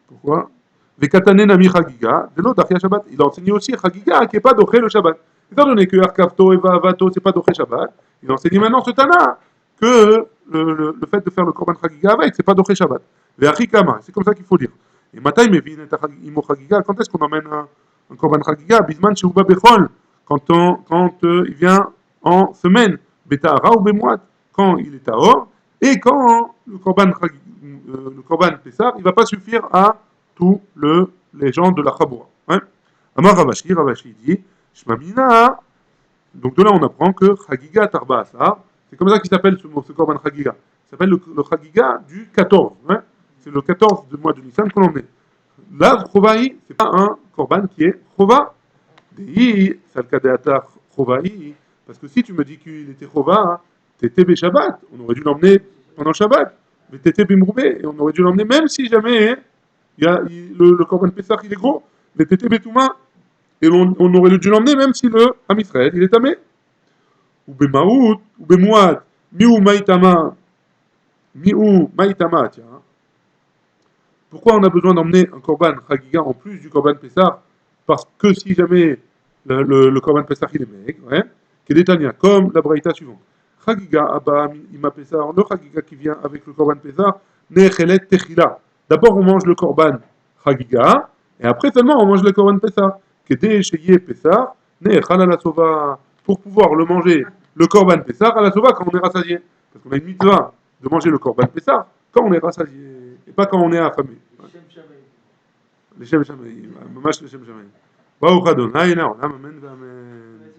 pourquoi? Vekatane nami chagiga, de l'autre achia Shabbat. Il a enseigné aussi chagiga qui n'est pas doché le Shabbat. Étant donné que Arkavto et Vavato c'est pas doché Shabbat, il a enseigné maintenant ce Tana que le fait de faire le korban chagiga avec c'est pas doché Shabbat. Ve'achikama, c'est comme ça qu'il faut dire. Et Matai mevin et imo chagiga. Quand est-ce qu'on emmène un korban chagiga? Bisman sheuba bechol. Quand il vient en semaine, Betahara ou Bemoat, quand il est à Or, et quand le Korban Pessah, il ne va pas suffire à tous les gens de la Chaboura. Hein? Amar Ravashi dit, Shmamina, donc de là on apprend que Chagiga Tarba Asar, c'est comme ça qu'il s'appelle ce Korban Chagiga. Il s'appelle le Chagiga du 14. Hein? C'est le 14 du mois de Nissan qu'on en est. Là, Chovaï, c'est pas un Korban qui est Chova. Parce que si tu me dis qu'il était Chova, t'étais bé Shabbat, on aurait dû l'emmener pendant Shabbat. Mais t'étais Bimroubé, et on aurait dû l'emmener même si jamais le Korban Pessah il est gros. Mais t'étais Betouma, et on aurait dû l'emmener même si le Ham Israël il est tamé. Ou Bemaout, ou Bemouad, Miou Maïtama, tiens. Pourquoi on a besoin d'emmener un Korban Chagiga en plus du Korban Pessah? Parce que si jamais le Korban Pessah il est maigre, ouais, qui est détania, comme la braïta suivante. Chagiga Abba Ima Pessah, le Chagiga qui vient avec le Korban Pessah, Nechelet Techila. D'abord on mange le Korban Chagiga, et après seulement on mange le Korban Pessah. Kede Sheye Pessah, Nechal la Sova. Pour pouvoir le manger, le Korban Pessah à la Sova quand on est rassasié. Parce qu'on a une mitzvah de manger le Korban Pessah quand on est rassasié, et pas quand on est affamé. לשם שמיים, ממש לשם שמיים. ברוך אדוני לעולם אמן ואמן.